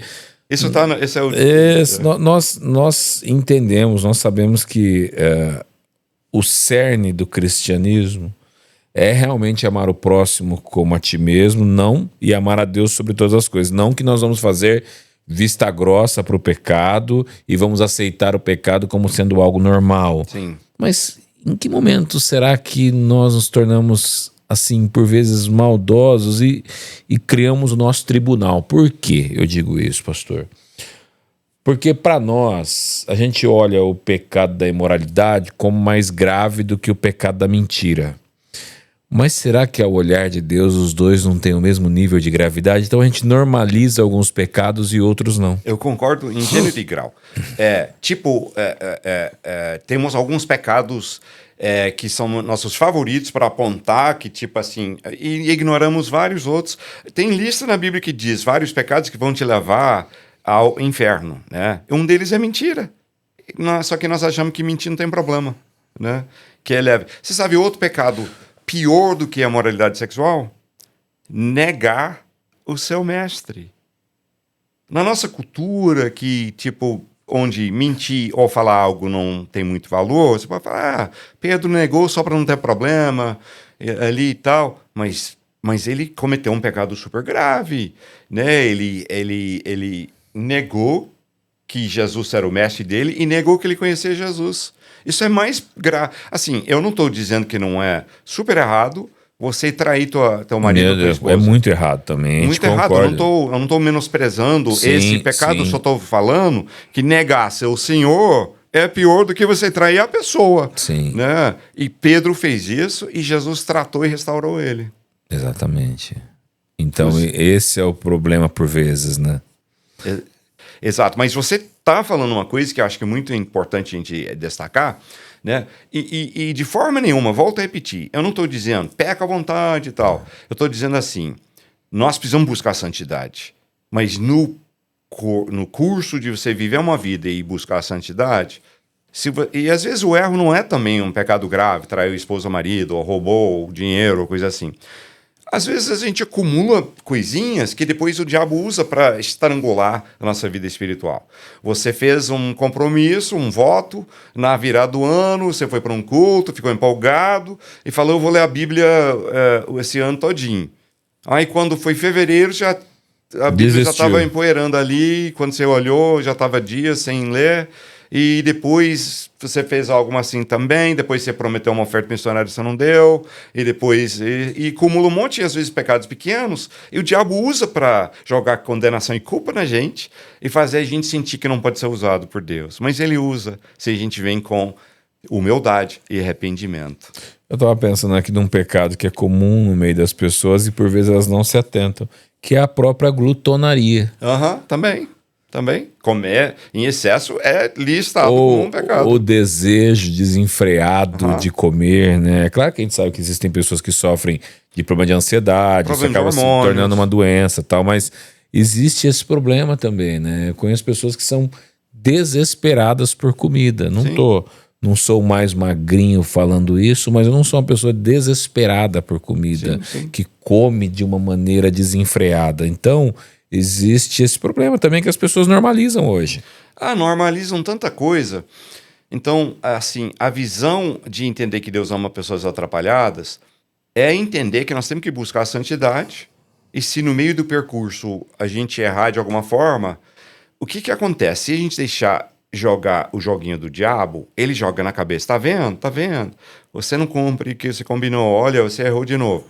esse é o... nós entendemos, nós sabemos que o cerne do cristianismo é realmente amar o próximo como a ti mesmo, não, e amar a Deus sobre todas as coisas. Não que nós vamos fazer vista grossa para o pecado e vamos aceitar o pecado como sendo algo normal. Sim. Mas em que momento será que nós nos tornamos, assim, por vezes maldosos e criamos o nosso tribunal? Por que eu digo isso, pastor? Porque para nós, a gente olha o pecado da imoralidade como mais grave do que o pecado da mentira. Mas será que ao olhar de Deus os dois não têm o mesmo nível de gravidade? Então a gente normaliza alguns pecados e outros não. Eu concordo em gênero e grau. Temos alguns pecados que são nossos favoritos para apontar, que tipo assim, e ignoramos vários outros. Tem lista na Bíblia que diz vários pecados que vão te levar ao inferno, né? Um deles é mentira. Só que nós achamos que mentir não tem problema, né? Que é leve. Você sabe outro pecado pior do que a moralidade sexual? Negar o seu mestre. Na nossa cultura, que tipo, onde mentir ou falar algo não tem muito valor, você pode falar, Pedro negou só para não ter problema, ali e tal, mas ele cometeu um pecado super grave, né? Ele negou que Jesus era o mestre dele e negou que ele conhecia Jesus. Isso é mais grave. Assim, eu não estou dizendo que não é super errado você trair teu marido ou tua esposa. É muito errado também. Muito errado. Eu não estou menosprezando esse pecado. Eu só estou falando que negar seu Senhor é pior do que você trair a pessoa. Sim. Né? E Pedro fez isso e Jesus tratou e restaurou ele. Exatamente. Então, esse é o problema por vezes, né? Exato. Mas você está falando uma coisa que eu acho que é muito importante a gente destacar, né? E de forma nenhuma, volto a repetir, eu não estou dizendo peca à vontade e tal. Eu estou dizendo assim, nós precisamos buscar santidade, mas no curso de você viver uma vida e buscar a santidade, e às vezes o erro não é também um pecado grave, traiu esposa ou marido, ou roubou dinheiro, ou coisa assim. Às vezes a gente acumula coisinhas que depois o diabo usa para estrangular a nossa vida espiritual. Você fez um compromisso, um voto, na virada do ano, você foi para um culto, ficou empolgado e falou, eu vou ler a Bíblia esse ano todinho. Aí quando foi fevereiro, a Bíblia já estava empoeirando ali, quando você olhou, já estava dias sem ler. E depois você fez algo assim também, depois você prometeu uma oferta missionária e você não deu, e depois... E acumula um monte, às vezes, pecados pequenos, e o diabo usa para jogar condenação e culpa na gente e fazer a gente sentir que não pode ser usado por Deus. Mas ele usa se a gente vem com humildade e arrependimento. Eu estava pensando aqui num pecado que é comum no meio das pessoas e por vezes elas não se atentam, que é a própria glutonaria. Também. Comer em excesso é listado como um pecado. O desejo desenfreado de comer, né? É claro que a gente sabe que existem pessoas que sofrem de problema de ansiedade, isso acaba se tornando uma doença e tal, mas existe esse problema também, né? Eu conheço pessoas que são desesperadas por comida. Não sou mais magrinho falando isso, mas eu não sou uma pessoa desesperada por comida, que come de uma maneira desenfreada. Então, existe esse problema também que as pessoas normalizam hoje. Normalizam tanta coisa. Então, assim, a visão de entender que Deus ama pessoas atrapalhadas é entender que nós temos que buscar a santidade e se no meio do percurso a gente errar de alguma forma, o que acontece? Se a gente deixar jogar o joguinho do diabo, ele joga na cabeça. Tá vendo? Tá vendo? Você não cumpre o que você combinou. Olha, você errou de novo.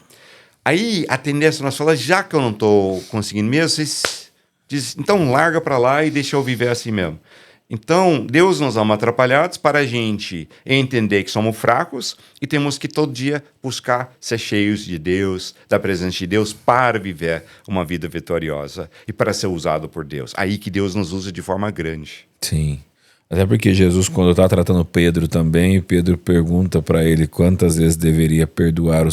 Aí, a tendência nossa fala, já que eu não tô conseguindo mesmo, vocês diz, então larga pra lá e deixa eu viver assim mesmo. Então, Deus nos ama atrapalhados para a gente entender que somos fracos e temos que todo dia buscar ser cheios de Deus, da presença de Deus, para viver uma vida vitoriosa e para ser usado por Deus. Aí que Deus nos usa de forma grande. Sim. Até porque Jesus, quando está tratando Pedro também, Pedro pergunta para ele quantas vezes deveria perdoar o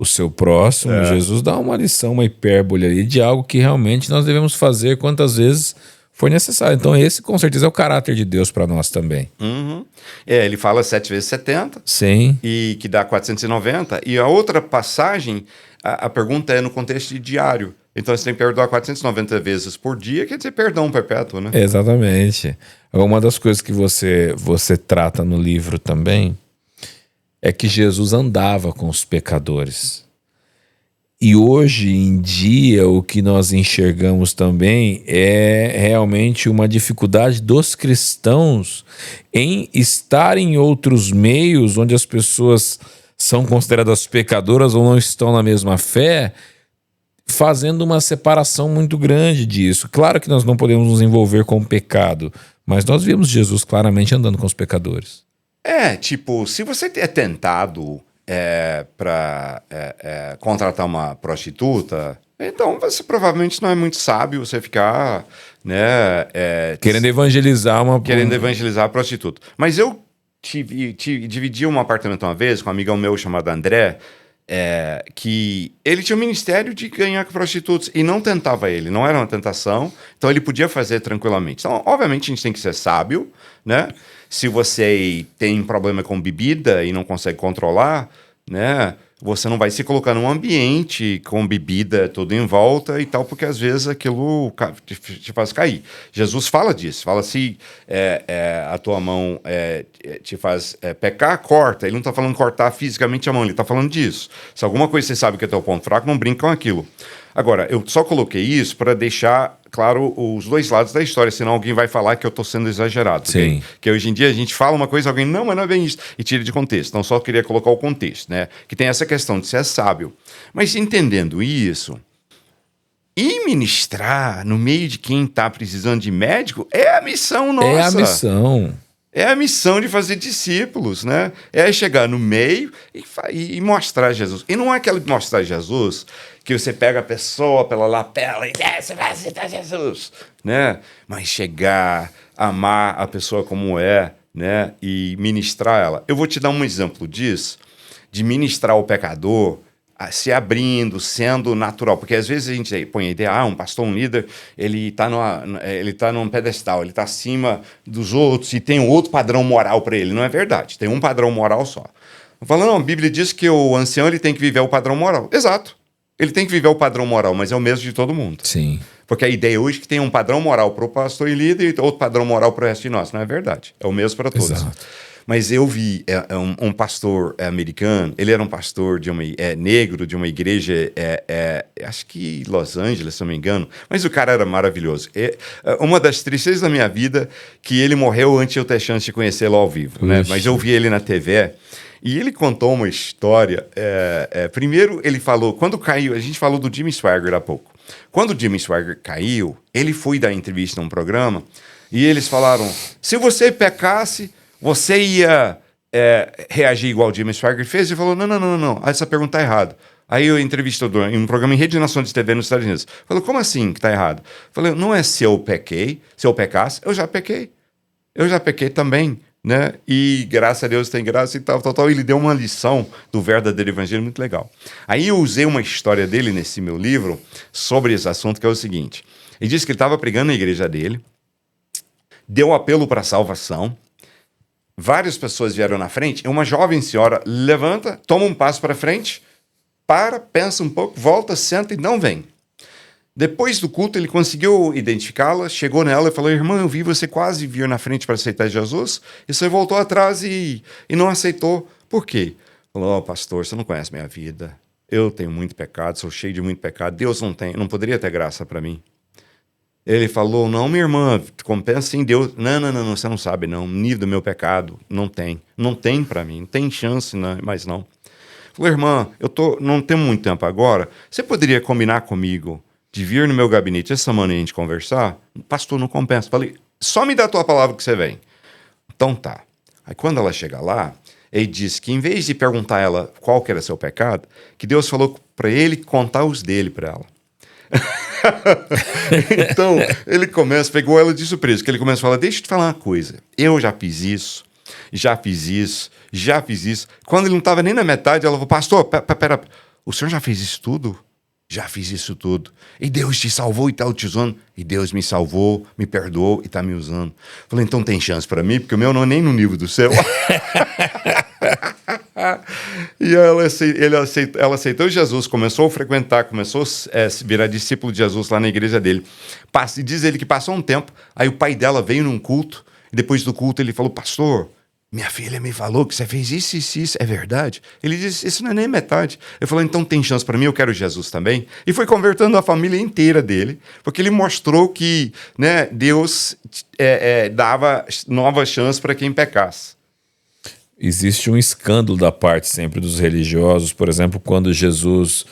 seu próximo. Jesus dá uma lição, uma hipérbole ali de algo que realmente nós devemos fazer quantas vezes for necessário. Então esse com certeza é o caráter de Deus para nós também. Uhum. Ele fala 7 vezes 70. Sim. E que dá 490. E a outra passagem, a pergunta é no contexto de diário. Então você tem que perdoar 490 vezes por dia, quer dizer perdão perpétuo, né? Exatamente. Uma das coisas que você trata no livro também é que Jesus andava com os pecadores. E hoje em dia o que nós enxergamos também é realmente uma dificuldade dos cristãos em estar em outros meios onde as pessoas são consideradas pecadoras ou não estão na mesma fé, fazendo uma separação muito grande disso. Claro que nós não podemos nos envolver com o pecado, mas nós vimos Jesus claramente andando com os pecadores. Tipo, se você é tentado para contratar uma prostituta, então você provavelmente não é muito sábio você ficar, né, Querendo evangelizar a prostituta. Mas eu dividi um apartamento uma vez com um amigão meu chamado André, que ele tinha um ministério de ganhar com prostitutas e não tentava ele, não era uma tentação, então ele podia fazer tranquilamente. Então, obviamente, a gente tem que ser sábio, né? Se você tem problema com bebida e não consegue controlar, né? Você não vai se colocar num ambiente com bebida tudo em volta e tal, porque às vezes aquilo te faz cair. Jesus fala disso, fala se a tua mão te faz pecar, corta. Ele não está falando cortar fisicamente a mão, ele está falando disso. Se alguma coisa você sabe que é teu ponto fraco, não brinca com aquilo. Agora, eu só coloquei isso para deixar claro os dois lados da história, senão alguém vai falar que eu estou sendo exagerado. Sim. Que hoje em dia a gente fala uma coisa, alguém, não, mas não é bem isso, e tira de contexto. Então só queria colocar o contexto, né? Que tem essa questão de ser sábio. Mas entendendo isso, e ministrar no meio de quem está precisando de médico é a missão nossa. É a missão. É a missão de fazer discípulos, né? É chegar no meio e mostrar Jesus. E não é aquele mostrar Jesus que você pega a pessoa pela lapela e você vai aceitar Jesus, né? Mas chegar, amar a pessoa como é, né? E ministrar ela. Eu vou te dar um exemplo disso, de ministrar o pecador, se abrindo, sendo natural, porque às vezes a gente põe a ideia, um pastor, um líder, ele tá num pedestal, ele está acima dos outros e tem um outro padrão moral para ele. Não é verdade, tem um padrão moral só. Falando, não, a Bíblia diz que o ancião ele tem que viver o padrão moral. Exato, ele tem que viver o padrão moral, mas é o mesmo de todo mundo. Sim. Porque a ideia hoje é que tem um padrão moral para o pastor e líder e outro padrão moral para o resto de nós. Não é verdade, é o mesmo para todos. Exato. Mas eu vi um pastor americano, ele era um pastor negro de uma igreja, acho que Los Angeles, se não me engano, mas o cara era maravilhoso. Uma das tristezas da minha vida que ele morreu antes de eu ter chance de conhecê-lo ao vivo, né? Mas eu vi ele na TV e ele contou uma história. Primeiro ele falou, quando caiu, a gente falou do Jimmy Swaggart há pouco. Quando o Jimmy Swaggart caiu, ele foi dar entrevista num programa e eles falaram, se você pecasse, você ia reagir igual o Jimmy Swaggart fez? Ele falou, não, essa pergunta tá errada. Aí o entrevistador, em um programa em Rede Nacional de TV nos Estados Unidos, falou, como assim que tá errado? Falei, não é se eu pequei, se eu pecasse, eu já pequei também, né? E graças a Deus tem graça e tal. E ele deu uma lição do verdadeiro evangelho muito legal. Aí eu usei uma história dele nesse meu livro sobre esse assunto, que é o seguinte. Ele disse que ele estava pregando na igreja dele, deu apelo para salvação, várias pessoas vieram na frente, e uma jovem senhora levanta, toma um passo para frente, pensa um pouco, volta, senta e não vem. Depois do culto, ele conseguiu identificá-la, chegou nela e falou, irmã, eu vi você quase vir na frente para aceitar Jesus, e você voltou atrás e não aceitou. Por quê? Falou, pastor, você não conhece minha vida. Eu tenho muito pecado, sou cheio de muito pecado. Deus não poderia ter graça para mim. Ele falou, não, minha irmã, compensa em Deus. Não, você não sabe, não. O nível do meu pecado, não tem. Não tem pra mim, não tem chance, não, mas não. Falei, irmã, não tenho muito tempo agora. Você poderia combinar comigo de vir no meu gabinete essa semana e a gente conversar? Pastor, não compensa. Falei, só me dá a tua palavra que você vem. Então tá. Aí quando ela chega lá, ele disse que em vez de perguntar a ela qual que era seu pecado, que Deus falou pra ele contar os dele pra ela. Então, ele pegou ela de surpresa, que ele começa a falar, deixa eu te falar uma coisa, eu já fiz isso. Quando ele não estava nem na metade, ela falou, pastor, pera, o senhor já fez isso tudo? Já fiz isso tudo. E Deus te salvou e está te usando. E Deus me salvou, me perdoou e está me usando. Falei, então tem chance para mim, porque o meu não é nem no nível do céu. E ela aceitou Jesus, começou a frequentar, começou a virar discípulo de Jesus lá na igreja dele. E diz ele que passou um tempo, aí o pai dela veio num culto, e depois do culto ele falou, pastor, minha filha me falou que você fez isso, é verdade? Ele disse, isso não é nem metade. Ele falou, então tem chance para mim, eu quero Jesus também. E foi convertendo a família inteira dele, porque ele mostrou que, né, Deus dava novas chances para quem pecasse. Existe um escândalo da parte sempre dos religiosos, por exemplo, quando Jesus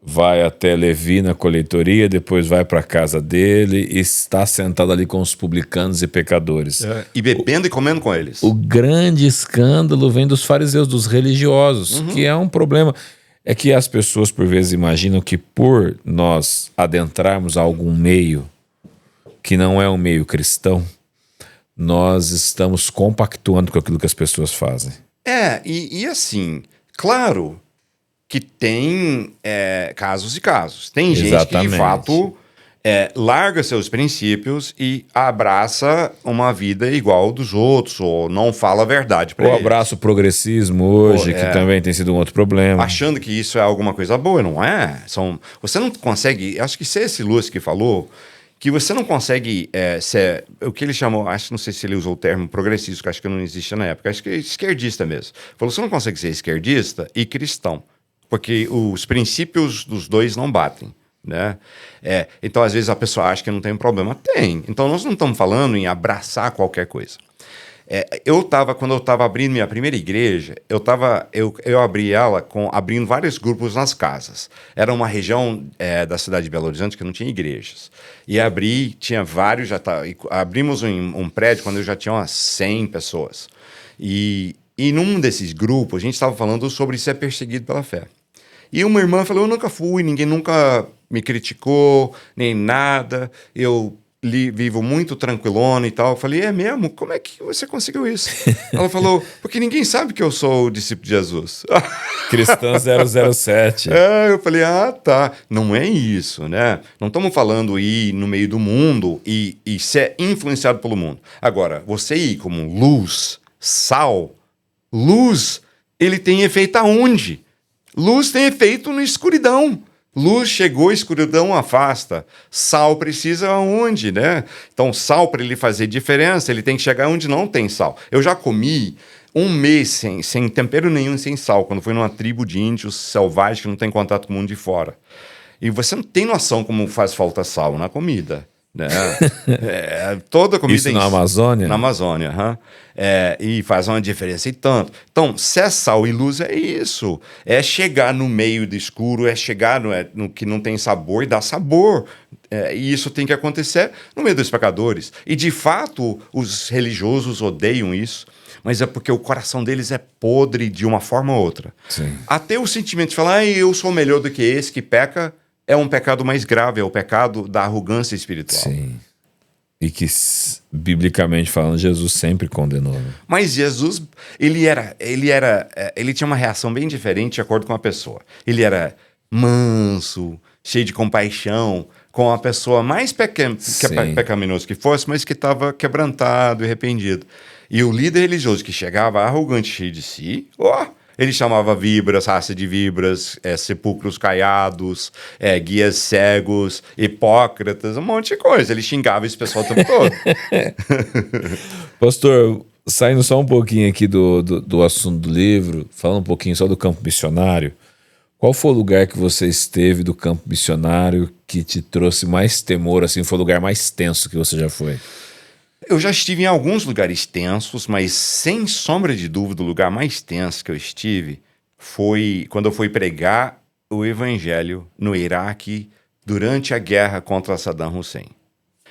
vai até Levi na coletoria, depois vai para a casa dele e está sentado ali com os publicanos e pecadores. E bebendo e comendo com eles. O grande escândalo vem dos fariseus, dos religiosos, que é um problema. É que as pessoas, por vezes, imaginam que por nós adentrarmos algum meio que não é um meio cristão, nós estamos compactuando com aquilo que as pessoas fazem. E assim, claro que tem casos e casos. Tem gente que, de fato, larga seus princípios e abraça uma vida igual dos outros, ou não fala a verdade para eles. Ou abraça o progressismo hoje, que também tem sido um outro problema. Achando que isso é alguma coisa boa, não é? Você não consegue... Acho que C.S. Lewis que falou que você não consegue ser... O que ele chamou... Não sei se ele usou o termo progressista, que acho que não existia na época. Acho que é esquerdista mesmo. Falou, você não consegue ser esquerdista e cristão. Porque os princípios dos dois não batem, né? Então, às vezes, a pessoa acha que não tem problema. Tem. Então, nós não estamos falando em abraçar qualquer coisa. Quando eu estava abrindo minha primeira igreja, eu abri ela abrindo vários grupos nas casas. Era uma região da cidade de Belo Horizonte que não tinha igrejas. E tinha vários, abrimos um prédio quando eu já tinha umas 100 pessoas. E num desses grupos, a gente estava falando sobre ser perseguido pela fé. E uma irmã falou, eu nunca fui, ninguém nunca me criticou, nem nada, eu vivo muito tranquilona e tal. Eu falei, é mesmo? Como é que você conseguiu isso? Ela falou, porque ninguém sabe que eu sou o discípulo de Jesus. Cristã 007. Eu falei, tá, não é isso, né? Não estamos falando ir no meio do mundo e ser influenciado pelo mundo. Agora, você ir como luz, sal, luz, ele tem efeito aonde? Luz tem efeito na escuridão. Luz chegou, escuridão afasta. Sal precisa aonde, né? Então, sal, para ele fazer diferença, ele tem que chegar onde não tem sal. Eu já comi um mês sem tempero nenhum, sem sal, quando fui numa tribo de índios selvagens que não tem contato com o mundo de fora. E você não tem noção como faz falta sal na comida. Né? Toda comida isso na Amazônia? Na Amazônia, e faz uma diferença e tanto. Então, se é sal e luz, é isso. É chegar no meio do escuro, é chegar no que não tem sabor e dar sabor. E isso tem que acontecer no meio dos pecadores. E, de fato, os religiosos odeiam isso, mas é porque o coração deles é podre de uma forma ou outra. Sim. Até o sentimento de falar, eu sou melhor do que esse que peca, é um pecado mais grave, é o pecado da arrogância espiritual. Sim. E que, biblicamente falando, Jesus sempre condenou. Né? Mas Jesus, ele tinha uma reação bem diferente de acordo com a pessoa. Ele era manso, cheio de compaixão, com a pessoa mais pecaminosa que fosse, mas que estava quebrantado e arrependido. E o líder religioso que chegava arrogante, cheio de si, ele chamava víboras, raça de víboras, sepulcros caiados, guias cegos, hipócritas, um monte de coisa. Ele xingava esse pessoal o tempo todo. Pastor, saindo só um pouquinho aqui do assunto do livro, falando um pouquinho só do campo missionário, Qual foi o lugar que você esteve do campo missionário que te trouxe mais temor, assim, foi o lugar mais tenso que você já foi? Eu já estive em alguns lugares tensos, mas sem sombra de dúvida, o lugar mais tenso que eu estive foi quando eu fui pregar o evangelho no Iraque durante a guerra contra Saddam Hussein.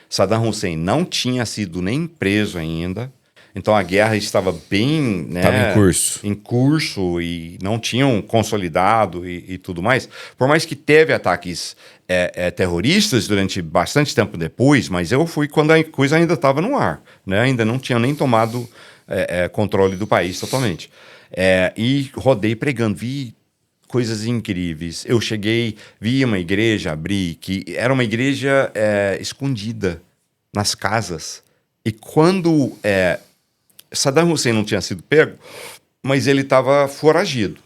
Saddam Hussein não tinha sido nem preso ainda, então a guerra estava bem, né, Estava em curso e não tinham consolidado e tudo mais. Por mais que teve ataques terroristas durante bastante tempo depois, mas eu fui quando a coisa ainda estava no ar, né? Ainda não tinha nem tomado controle do país totalmente. E rodei pregando, vi coisas incríveis. Eu cheguei, vi uma igreja abrir, que era uma igreja escondida nas casas. E quando Saddam Hussein não tinha sido pego, mas ele estava foragido.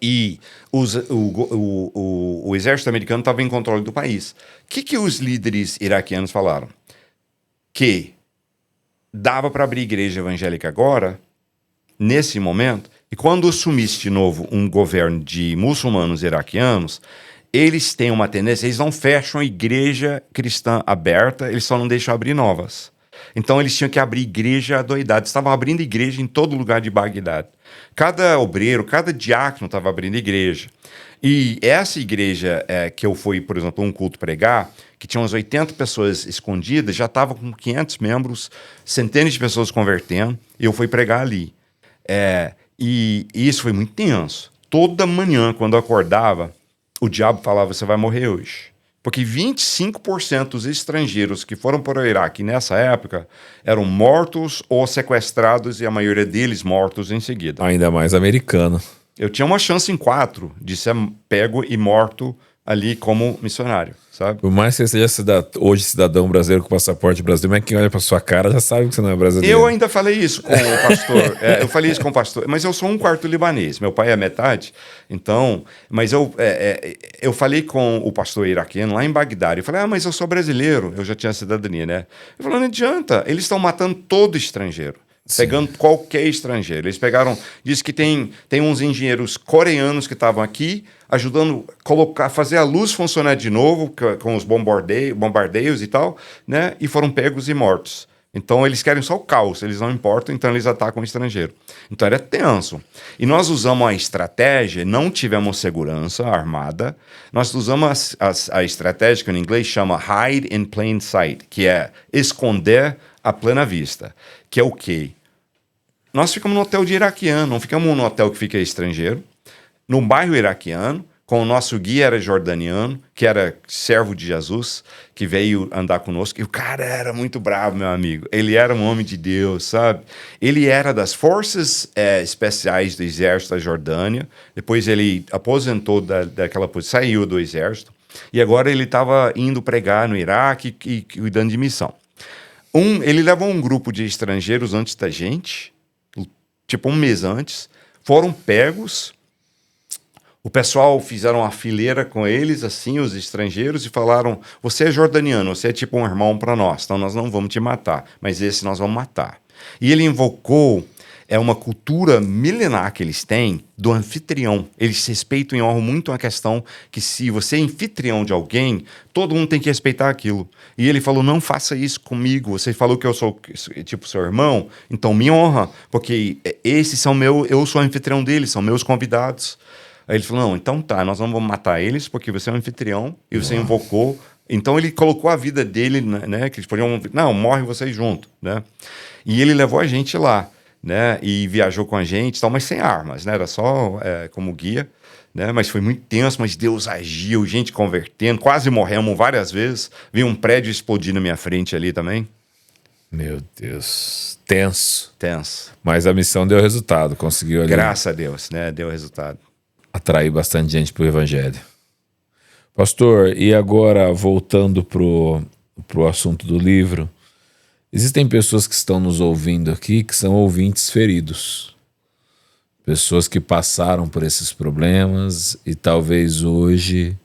E o exército americano estava em controle do país. O que os líderes iraquianos falaram? Que dava para abrir igreja evangélica agora, nesse momento, e quando assumisse de novo um governo de muçulmanos iraquianos, eles têm uma tendência, eles não fecham a igreja cristã aberta, eles só não deixam abrir novas. Então eles tinham que abrir igreja adoidada. Estavam abrindo igreja em todo lugar de Bagdade. Cada obreiro, cada diácono estava abrindo igreja. E essa igreja que eu fui, por exemplo, um culto pregar, que tinha umas 80 pessoas escondidas, já estava com 500 membros, centenas de pessoas convertendo, e eu fui pregar ali. E isso foi muito tenso. Toda manhã, quando eu acordava, o diabo falava, você vai morrer hoje. Porque 25% dos estrangeiros que foram para o Iraque nessa época eram mortos ou sequestrados, e a maioria deles mortos em seguida. Ainda mais americano. Eu tinha uma chance em 4 de ser pego e morto ali como missionário, sabe? Por mais que você seja hoje cidadão brasileiro com passaporte brasileiro, mas quem olha pra sua cara já sabe que você não é brasileiro. Eu ainda falei isso com o pastor. Eu falei isso com o pastor, mas eu sou um quarto libanês. Meu pai é metade, então... Mas eu falei com o pastor iraquiano lá em Bagdá. Eu falei, mas eu sou brasileiro. Eu já tinha cidadania, né? Ele falou, não adianta. Eles estão matando todo estrangeiro. Sim. Pegando qualquer estrangeiro. Eles pegaram... Diz que tem uns engenheiros coreanos que estavam aqui ajudando a fazer a luz funcionar de novo com os bombardeios e tal, né? E foram pegos e mortos. Então eles querem só o caos, eles não importam, então eles atacam o estrangeiro. Então era tenso. E nós usamos a estratégia, não tivemos segurança armada, nós usamos a estratégia que em inglês chama hide in plain sight, que é esconder à plena vista. Que é o quê? Nós ficamos no hotel de iraquiano, não ficamos no hotel que fica estrangeiro, num bairro iraquiano, com o nosso guia era jordaniano, que era servo de Jesus, que veio andar conosco. E o cara era muito bravo, meu amigo. Ele era um homem de Deus, sabe? Ele era das forças especiais do exército da Jordânia. Depois ele aposentou daquela posição, saiu do exército. E agora ele estava indo pregar no Iraque e cuidando de missão. Ele levou um grupo de estrangeiros antes da gente, tipo um mês antes, foram pegos. O pessoal fizeram uma fileira com eles, assim, os estrangeiros, e falaram, você é jordaniano, você é tipo um irmão para nós, então nós não vamos te matar, mas esse nós vamos matar. E ele invocou uma cultura milenar que eles têm do anfitrião. Eles respeitam e honram muito a questão que se você é anfitrião de alguém, todo mundo tem que respeitar aquilo. E ele falou, não faça isso comigo, você falou que eu sou tipo seu irmão, então me honra, porque esses são eu sou anfitrião deles, são meus convidados. Aí ele falou, não, então tá, nós não vamos matar eles porque você é um anfitrião e você invocou. Então ele colocou a vida dele, né, que eles podiam, não, morre vocês junto, né? E ele levou a gente lá, né, e viajou com a gente, tal, mas sem armas, né, era só como guia, né, mas foi muito tenso, mas Deus agiu, gente convertendo, quase morremos várias vezes, vi um prédio explodir na minha frente ali também. Meu Deus, tenso. Tenso. Mas a missão deu resultado, conseguiu ali. Graças a Deus, né, deu resultado. Atrair bastante gente para o evangelho. Pastor, e agora voltando pro assunto do livro, existem pessoas que estão nos ouvindo aqui que são ouvintes feridos. Pessoas que passaram por esses problemas e talvez hoje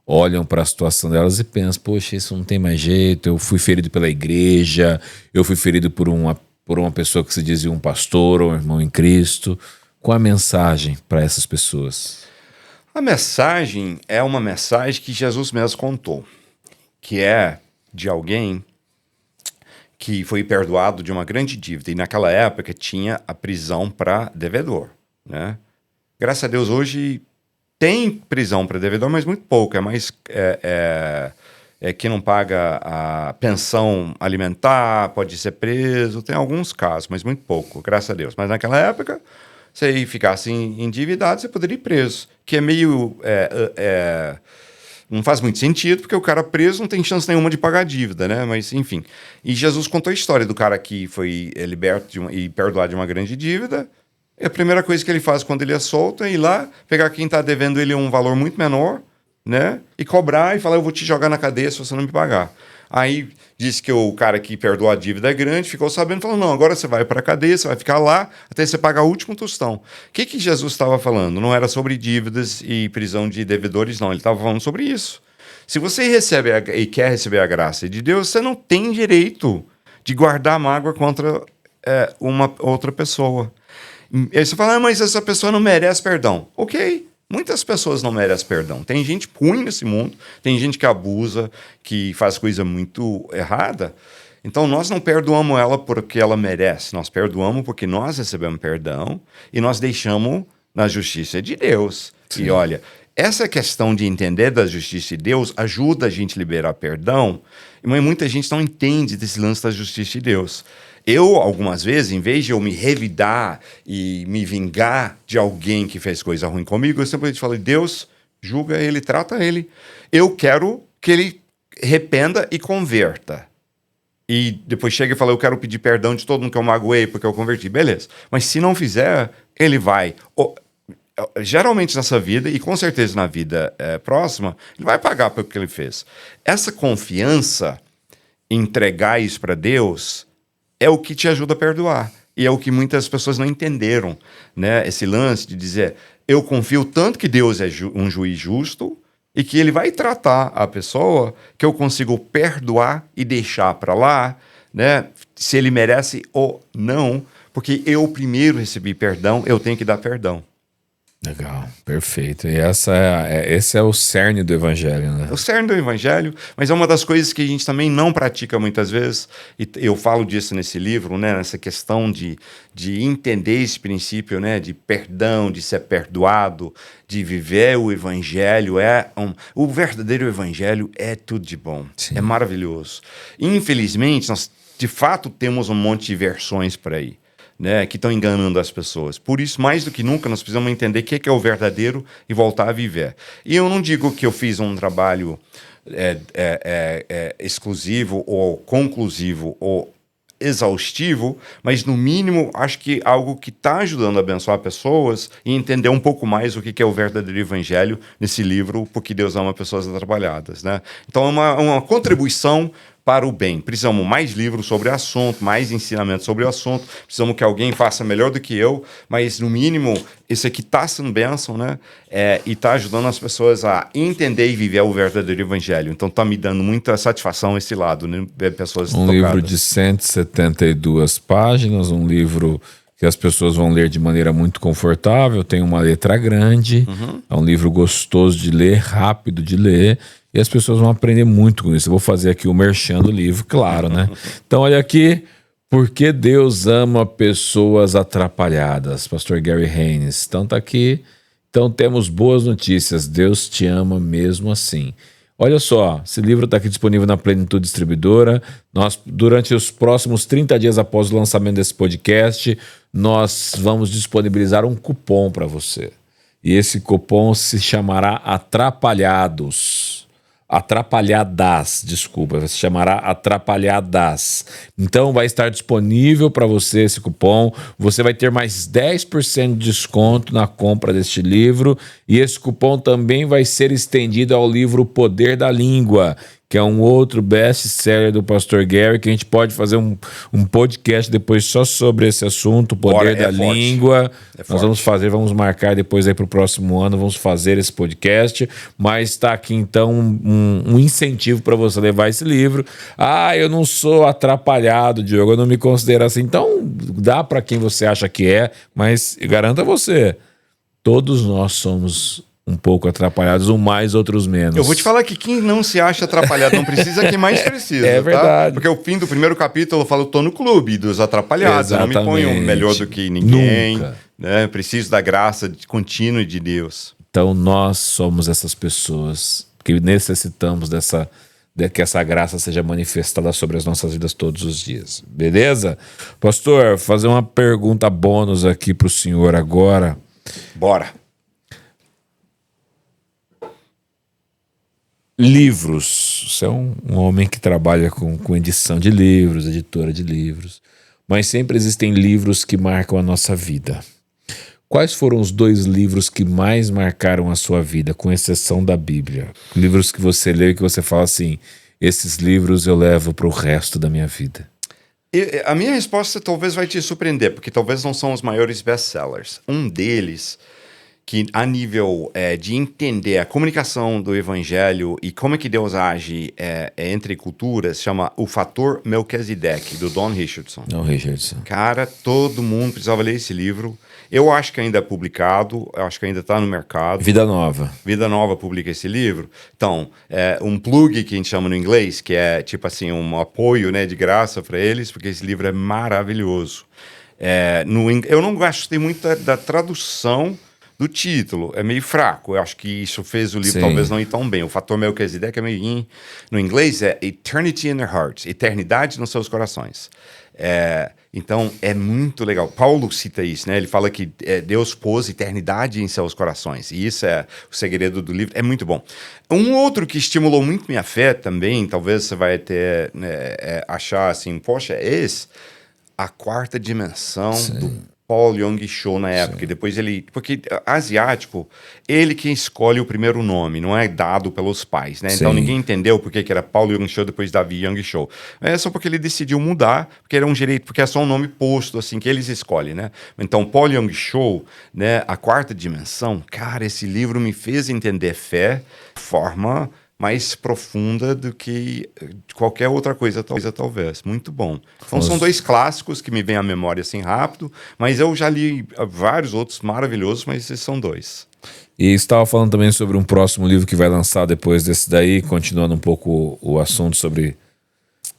olham para a situação delas e pensam, poxa, isso não tem mais jeito, eu fui ferido pela igreja, eu fui ferido por uma pessoa que se dizia um pastor ou um irmão em Cristo. Qual a mensagem para essas pessoas? A mensagem é uma mensagem que Jesus mesmo contou, que é de alguém que foi perdoado de uma grande dívida. E naquela época tinha a prisão para devedor, né? Graças a Deus hoje tem prisão para devedor, mas muito pouco. É mais que não paga a pensão alimentar, pode ser preso. Tem alguns casos, mas muito pouco, graças a Deus. Mas naquela época, se ficasse endividado, você poderia ir preso. Que é meio... não faz muito sentido, porque o cara preso não tem chance nenhuma de pagar a dívida, né? Mas, enfim. E Jesus contou a história do cara que foi liberto e perdoado de uma grande dívida. E a primeira coisa que ele faz quando ele é solto é ir lá, pegar quem está devendo ele um valor muito menor, né? E cobrar e falar, eu vou te jogar na cadeia se você não me pagar. Aí disse que o cara que perdoou a dívida é grande, ficou sabendo, falou, não, agora você vai para a cadeia, você vai ficar lá até você pagar o último tostão. O que Jesus estava falando? Não era sobre dívidas e prisão de devedores, não. Ele estava falando sobre isso. Se você recebe e quer receber a graça de Deus, você não tem direito de guardar mágoa contra uma outra pessoa. E aí você fala, mas essa pessoa não merece perdão. Ok, muitas pessoas não merecem perdão. Tem gente ruim nesse mundo, tem gente que abusa, que faz coisa muito errada. Então nós não perdoamos ela porque ela merece, nós perdoamos porque nós recebemos perdão e nós deixamos na justiça de Deus. Sim. E olha, essa questão de entender da justiça de Deus ajuda a gente a liberar perdão, mas muita gente não entende desse lance da justiça de Deus. Eu, algumas vezes, em vez de eu me revidar e me vingar de alguém que fez coisa ruim comigo, eu simplesmente falo, Deus julga ele, trata ele. Eu quero que ele arrependa e converta. E depois chega e fala, eu quero pedir perdão de todo mundo que eu magoei porque eu converti. Beleza. Mas se não fizer, ele vai... geralmente nessa vida, e com certeza na vida próxima, ele vai pagar pelo que ele fez. Essa confiança, entregar isso para Deus... é o que te ajuda a perdoar. E é o que muitas pessoas não entenderam, né? Esse lance de dizer, eu confio tanto que Deus é um juiz justo e que ele vai tratar a pessoa que eu consigo perdoar e deixar para lá, né? Se ele merece ou não, porque eu primeiro recebi perdão, eu tenho que dar perdão. Legal, perfeito. E esse é o cerne do evangelho, né? É o cerne do evangelho, mas é uma das coisas que a gente também não pratica muitas vezes, e eu falo disso nesse livro, né? Nessa questão de entender esse princípio, né? De perdão, de ser perdoado, de viver o evangelho. O verdadeiro evangelho é tudo de bom. Sim. É maravilhoso. Infelizmente, nós de fato temos um monte de versões por aí, né, que estão enganando as pessoas. Por isso, mais do que nunca, nós precisamos entender o que é o verdadeiro e voltar a viver. E eu não digo que eu fiz um trabalho exclusivo ou conclusivo ou exaustivo, mas no mínimo acho que algo que está ajudando a abençoar pessoas e entender um pouco mais o que é o verdadeiro evangelho nesse livro, porque Deus ama pessoas atrapalhadas, né? Então é uma contribuição para o bem. Precisamos mais livros sobre o assunto, mais ensinamentos sobre o assunto, precisamos que alguém faça melhor do que eu, mas no mínimo isso aqui está sendo bênção, né? E está ajudando as pessoas a entender e viver o verdadeiro evangelho. Então está me dando muita satisfação esse lado, né? Ver pessoas tocadas. Livro de 172 páginas, um livro que as pessoas vão ler de maneira muito confortável, tem uma letra grande, é um livro gostoso de ler, rápido de ler, e as pessoas vão aprender muito com isso. Eu vou fazer aqui o merchan do livro, claro, né? Então, olha aqui, Por que Deus ama pessoas atrapalhadas? Pastor Gary Haynes. Então tá aqui. Então temos boas notícias. Deus te ama mesmo assim. Olha só, esse livro está aqui disponível na Plenitude Distribuidora. Nós, durante os próximos 30 dias após o lançamento desse podcast, nós vamos disponibilizar um cupom para você. E esse cupom se chamará Atrapalhados. Atrapalhadas, desculpa, se chamará Atrapalhadas. Então vai estar disponível para você esse cupom. Você vai ter mais 10% de desconto na compra deste livro. E esse cupom também vai ser estendido ao livro O Poder da Língua, que é um outro best-seller do Pastor Gary, que a gente pode fazer um podcast depois só sobre esse assunto, o poder da língua. Nós vamos marcar depois aí para o próximo ano, vamos fazer esse podcast, mas está aqui então um incentivo para você levar esse livro. Ah, eu não sou atrapalhado, Diogo, eu não me considero assim. Então dá para quem você acha que é, mas garanto a você, todos nós somos um pouco atrapalhados, um mais, outros menos. Eu vou te falar que quem não se acha atrapalhado não precisa, quem mais precisa. É verdade. Tá? Porque o fim do primeiro capítulo fala, eu tô no clube dos atrapalhados. Exatamente. Eu não me ponho melhor do que ninguém. Nunca. Né? Preciso da graça contínua de Deus. Então nós somos essas pessoas que necessitamos que essa graça seja manifestada sobre as nossas vidas todos os dias. Beleza? Pastor, fazer uma pergunta bônus aqui para o senhor agora. Bora. Livros. Você é um homem que trabalha com edição de livros, editora de livros. Mas sempre existem livros que marcam a nossa vida. Quais foram os 2 livros que mais marcaram a sua vida, com exceção da Bíblia? Livros que você lê e que você fala assim, esses livros eu levo para o resto da minha vida. A minha resposta talvez vai te surpreender, porque talvez não são os maiores best-sellers. Um deles, que a nível de entender a comunicação do evangelho e como é que Deus age entre culturas, chama O Fator Melquisedeque, do Don Richardson. Não, Richardson. Cara, todo mundo precisava ler esse livro. Eu acho que ainda é publicado, eu acho que ainda está no mercado. Vida Nova. Vida Nova publica esse livro. Então, um plug que a gente chama no inglês, que é tipo assim, um apoio, né, de graça para eles, porque esse livro é maravilhoso. Eu não gostei muito da tradução do título, é meio fraco. Eu acho que isso fez o livro talvez não ir tão bem. O Fator Melquisedeque é meio... No inglês é Eternity in Their Hearts, Eternidade nos seus corações. Então, é muito legal. Paulo cita isso, né? Ele fala que Deus pôs eternidade em seus corações. E isso é o segredo do livro. É muito bom. Um outro que estimulou muito minha fé também, talvez você vai até achar assim, poxa, é esse? A Quarta Dimensão do Paul Yong-Cho na época. Depois porque asiático, ele quem escolhe o primeiro nome, não é dado pelos pais, né? Então ninguém entendeu por que era Paul Yong-Cho depois Davi Yong-Cho. É só porque ele decidiu mudar, porque era um direito, porque é só um nome posto, assim, que eles escolhem, né? Então, Paul Yong-Cho, né? A Quarta Dimensão, cara, esse livro me fez entender fé de forma mais profunda do que qualquer outra coisa, talvez. Muito bom. Então, são 2 clássicos que me vêm à memória assim rápido, mas eu já li vários outros maravilhosos, mas esses são 2. E estava falando também sobre um próximo livro que vai lançar depois desse daí, continuando um pouco o assunto sobre...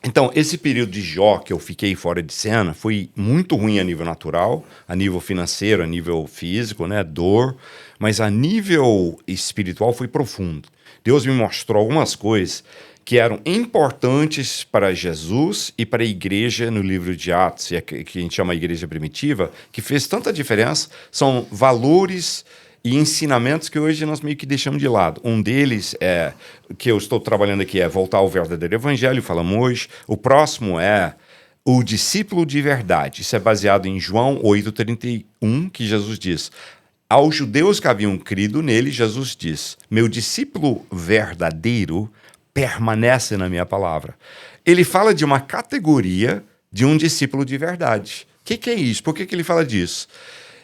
Então, esse período de Jó que eu fiquei fora de cena foi muito ruim a nível natural, a nível financeiro, a nível físico, né, dor, mas a nível espiritual foi profundo. Deus me mostrou algumas coisas que eram importantes para Jesus e para a igreja no livro de Atos, que a gente chama a igreja primitiva, que fez tanta diferença. São valores e ensinamentos que hoje nós meio que deixamos de lado. Um deles que eu estou trabalhando aqui, é voltar ao verdadeiro evangelho, falamos hoje. O próximo é o discípulo de verdade. Isso é baseado em João 8,31, que Jesus diz... Aos judeus que haviam crido nele, Jesus diz, meu discípulo verdadeiro permanece na minha palavra. Ele fala de uma categoria de um discípulo de verdade. O que é isso? Por que ele fala disso?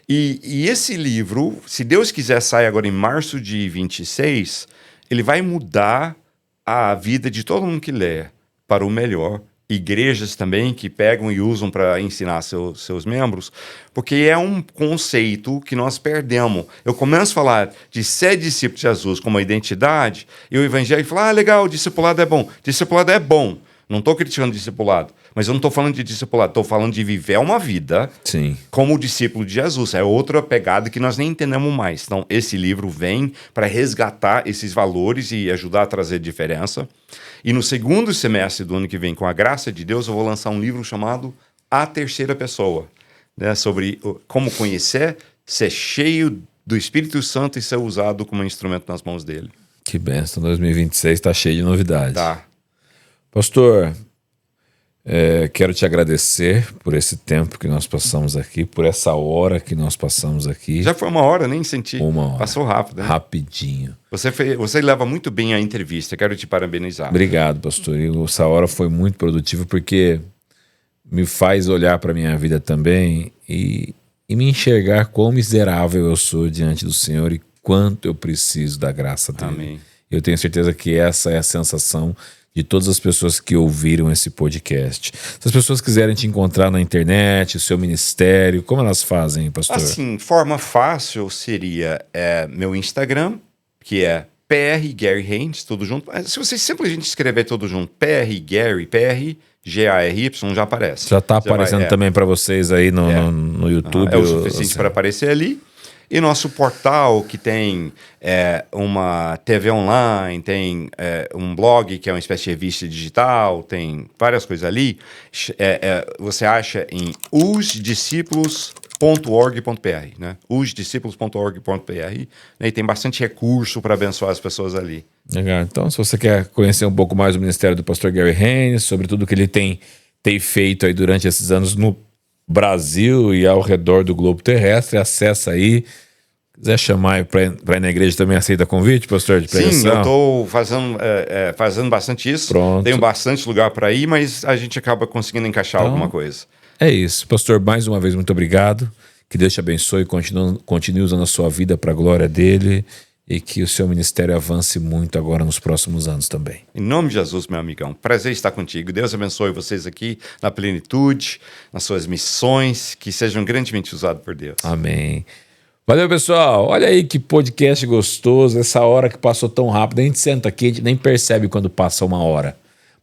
E esse livro, se Deus quiser sair agora em março de 26, ele vai mudar a vida de todo mundo que lê para o melhor. Igrejas também que pegam e usam para ensinar seus membros, porque é um conceito que nós perdemos. Eu começo a falar de ser discípulo de Jesus como uma identidade, e o evangelho fala, legal, discipulado é bom. Discipulado é bom. Não estou criticando discipulado, mas eu não estou falando de discipulado, estou falando de viver uma vida como discípulo de Jesus. É outra pegada que nós nem entendemos mais. Então, esse livro vem para resgatar esses valores e ajudar a trazer diferença. E no segundo semestre do ano que vem, com a graça de Deus, eu vou lançar um livro chamado A Terceira Pessoa, né, sobre como conhecer, ser cheio do Espírito Santo e ser usado como instrumento nas mãos dele. Que bênção, 2026 está cheio de novidades. Tá. Pastor, quero te agradecer por esse tempo que nós passamos aqui, por essa hora que nós passamos aqui. Já foi 1 hora, nem senti. 1 hora. Passou rápido, né? Rapidinho. Você leva muito bem a entrevista, quero te parabenizar. Obrigado, pastor. E essa hora foi muito produtiva porque me faz olhar para a minha vida também e me enxergar quão miserável eu sou diante do Senhor e quanto eu preciso da graça dele. Amém. Eu tenho certeza que essa é a sensação de todas as pessoas que ouviram esse podcast. Se as pessoas quiserem te encontrar na internet, o seu ministério, como elas fazem, pastor? Assim, forma fácil seria meu Instagram, que é PR Gary Haynes, tudo junto. Mas se você simplesmente escrever tudo junto, PR Gary, PRGARY, já aparece. Já tá Você vai- aparecendo também para vocês aí no YouTube. É o suficiente assim. para aparecer ali. E nosso portal, que tem uma TV online, tem um blog, que é uma espécie de revista digital, tem várias coisas ali, você acha em osdiscípulos.org.br, né? osdiscípulos.org.br, né? E tem bastante recurso para abençoar as pessoas ali. Legal. Então, se você quer conhecer um pouco mais do ministério do pastor Gary Haynes, sobre tudo que ele tem feito aí durante esses anos no Brasil e ao redor do globo terrestre, acessa aí. Quiser chamar para ir na igreja, também aceita convite, pastor, de pregação? Sim, eu estou fazendo bastante isso. Pronto. Tenho bastante lugar para ir, mas a gente acaba conseguindo encaixar alguma coisa. É isso. Pastor, mais uma vez, muito obrigado. Que Deus te abençoe e continue usando a sua vida para a glória dele e que o seu ministério avance muito agora nos próximos anos também. Em nome de Jesus, meu amigão, prazer estar contigo. Deus abençoe vocês aqui na plenitude, nas suas missões, que sejam grandemente usados por Deus. Amém. Valeu, pessoal. Olha aí que podcast gostoso. Essa hora que passou tão rápido. A gente senta aqui, a gente nem percebe quando passa uma hora.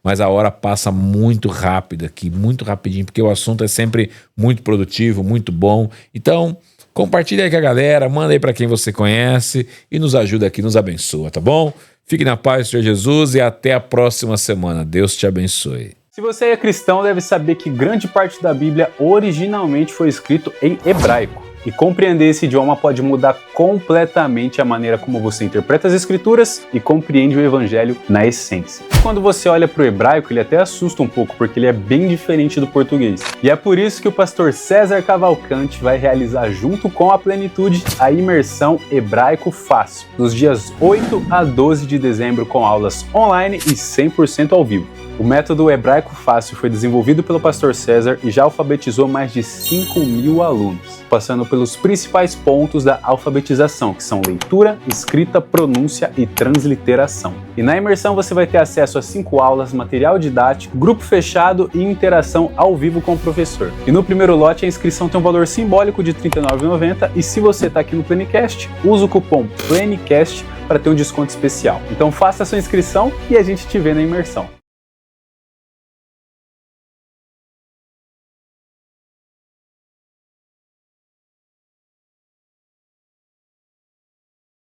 Mas a hora passa muito rápido aqui, muito rapidinho, porque o assunto é sempre muito produtivo, muito bom. Então, compartilha aí com a galera, manda aí para quem você conhece e nos ajuda aqui, nos abençoa, tá bom? Fique na paz do Senhor Jesus e até a próxima semana. Deus te abençoe. Se você é cristão, deve saber que grande parte da Bíblia originalmente foi escrito em hebraico. E compreender esse idioma pode mudar completamente a maneira como você interpreta as escrituras e compreende o evangelho na essência. Quando você olha para o hebraico, ele até assusta um pouco, porque ele é bem diferente do português. E é por isso que o pastor César Cavalcante vai realizar junto com a Plenitude a imersão Hebraico Fácil, dos dias 8 a 12 de dezembro, com aulas online e 100% ao vivo. O método Hebraico Fácil foi desenvolvido pelo pastor César e já alfabetizou mais de 5.000 alunos, passando pelos principais pontos da alfabetização, que são leitura, escrita, pronúncia e transliteração. E na imersão você vai ter acesso a 5 aulas, material didático, grupo fechado e interação ao vivo com o professor. E no primeiro lote a inscrição tem um valor simbólico de R$ 39,90 e se você está aqui no Plenicast, usa o cupom PLENICAST para ter um desconto especial. Então faça a sua inscrição e a gente te vê na imersão.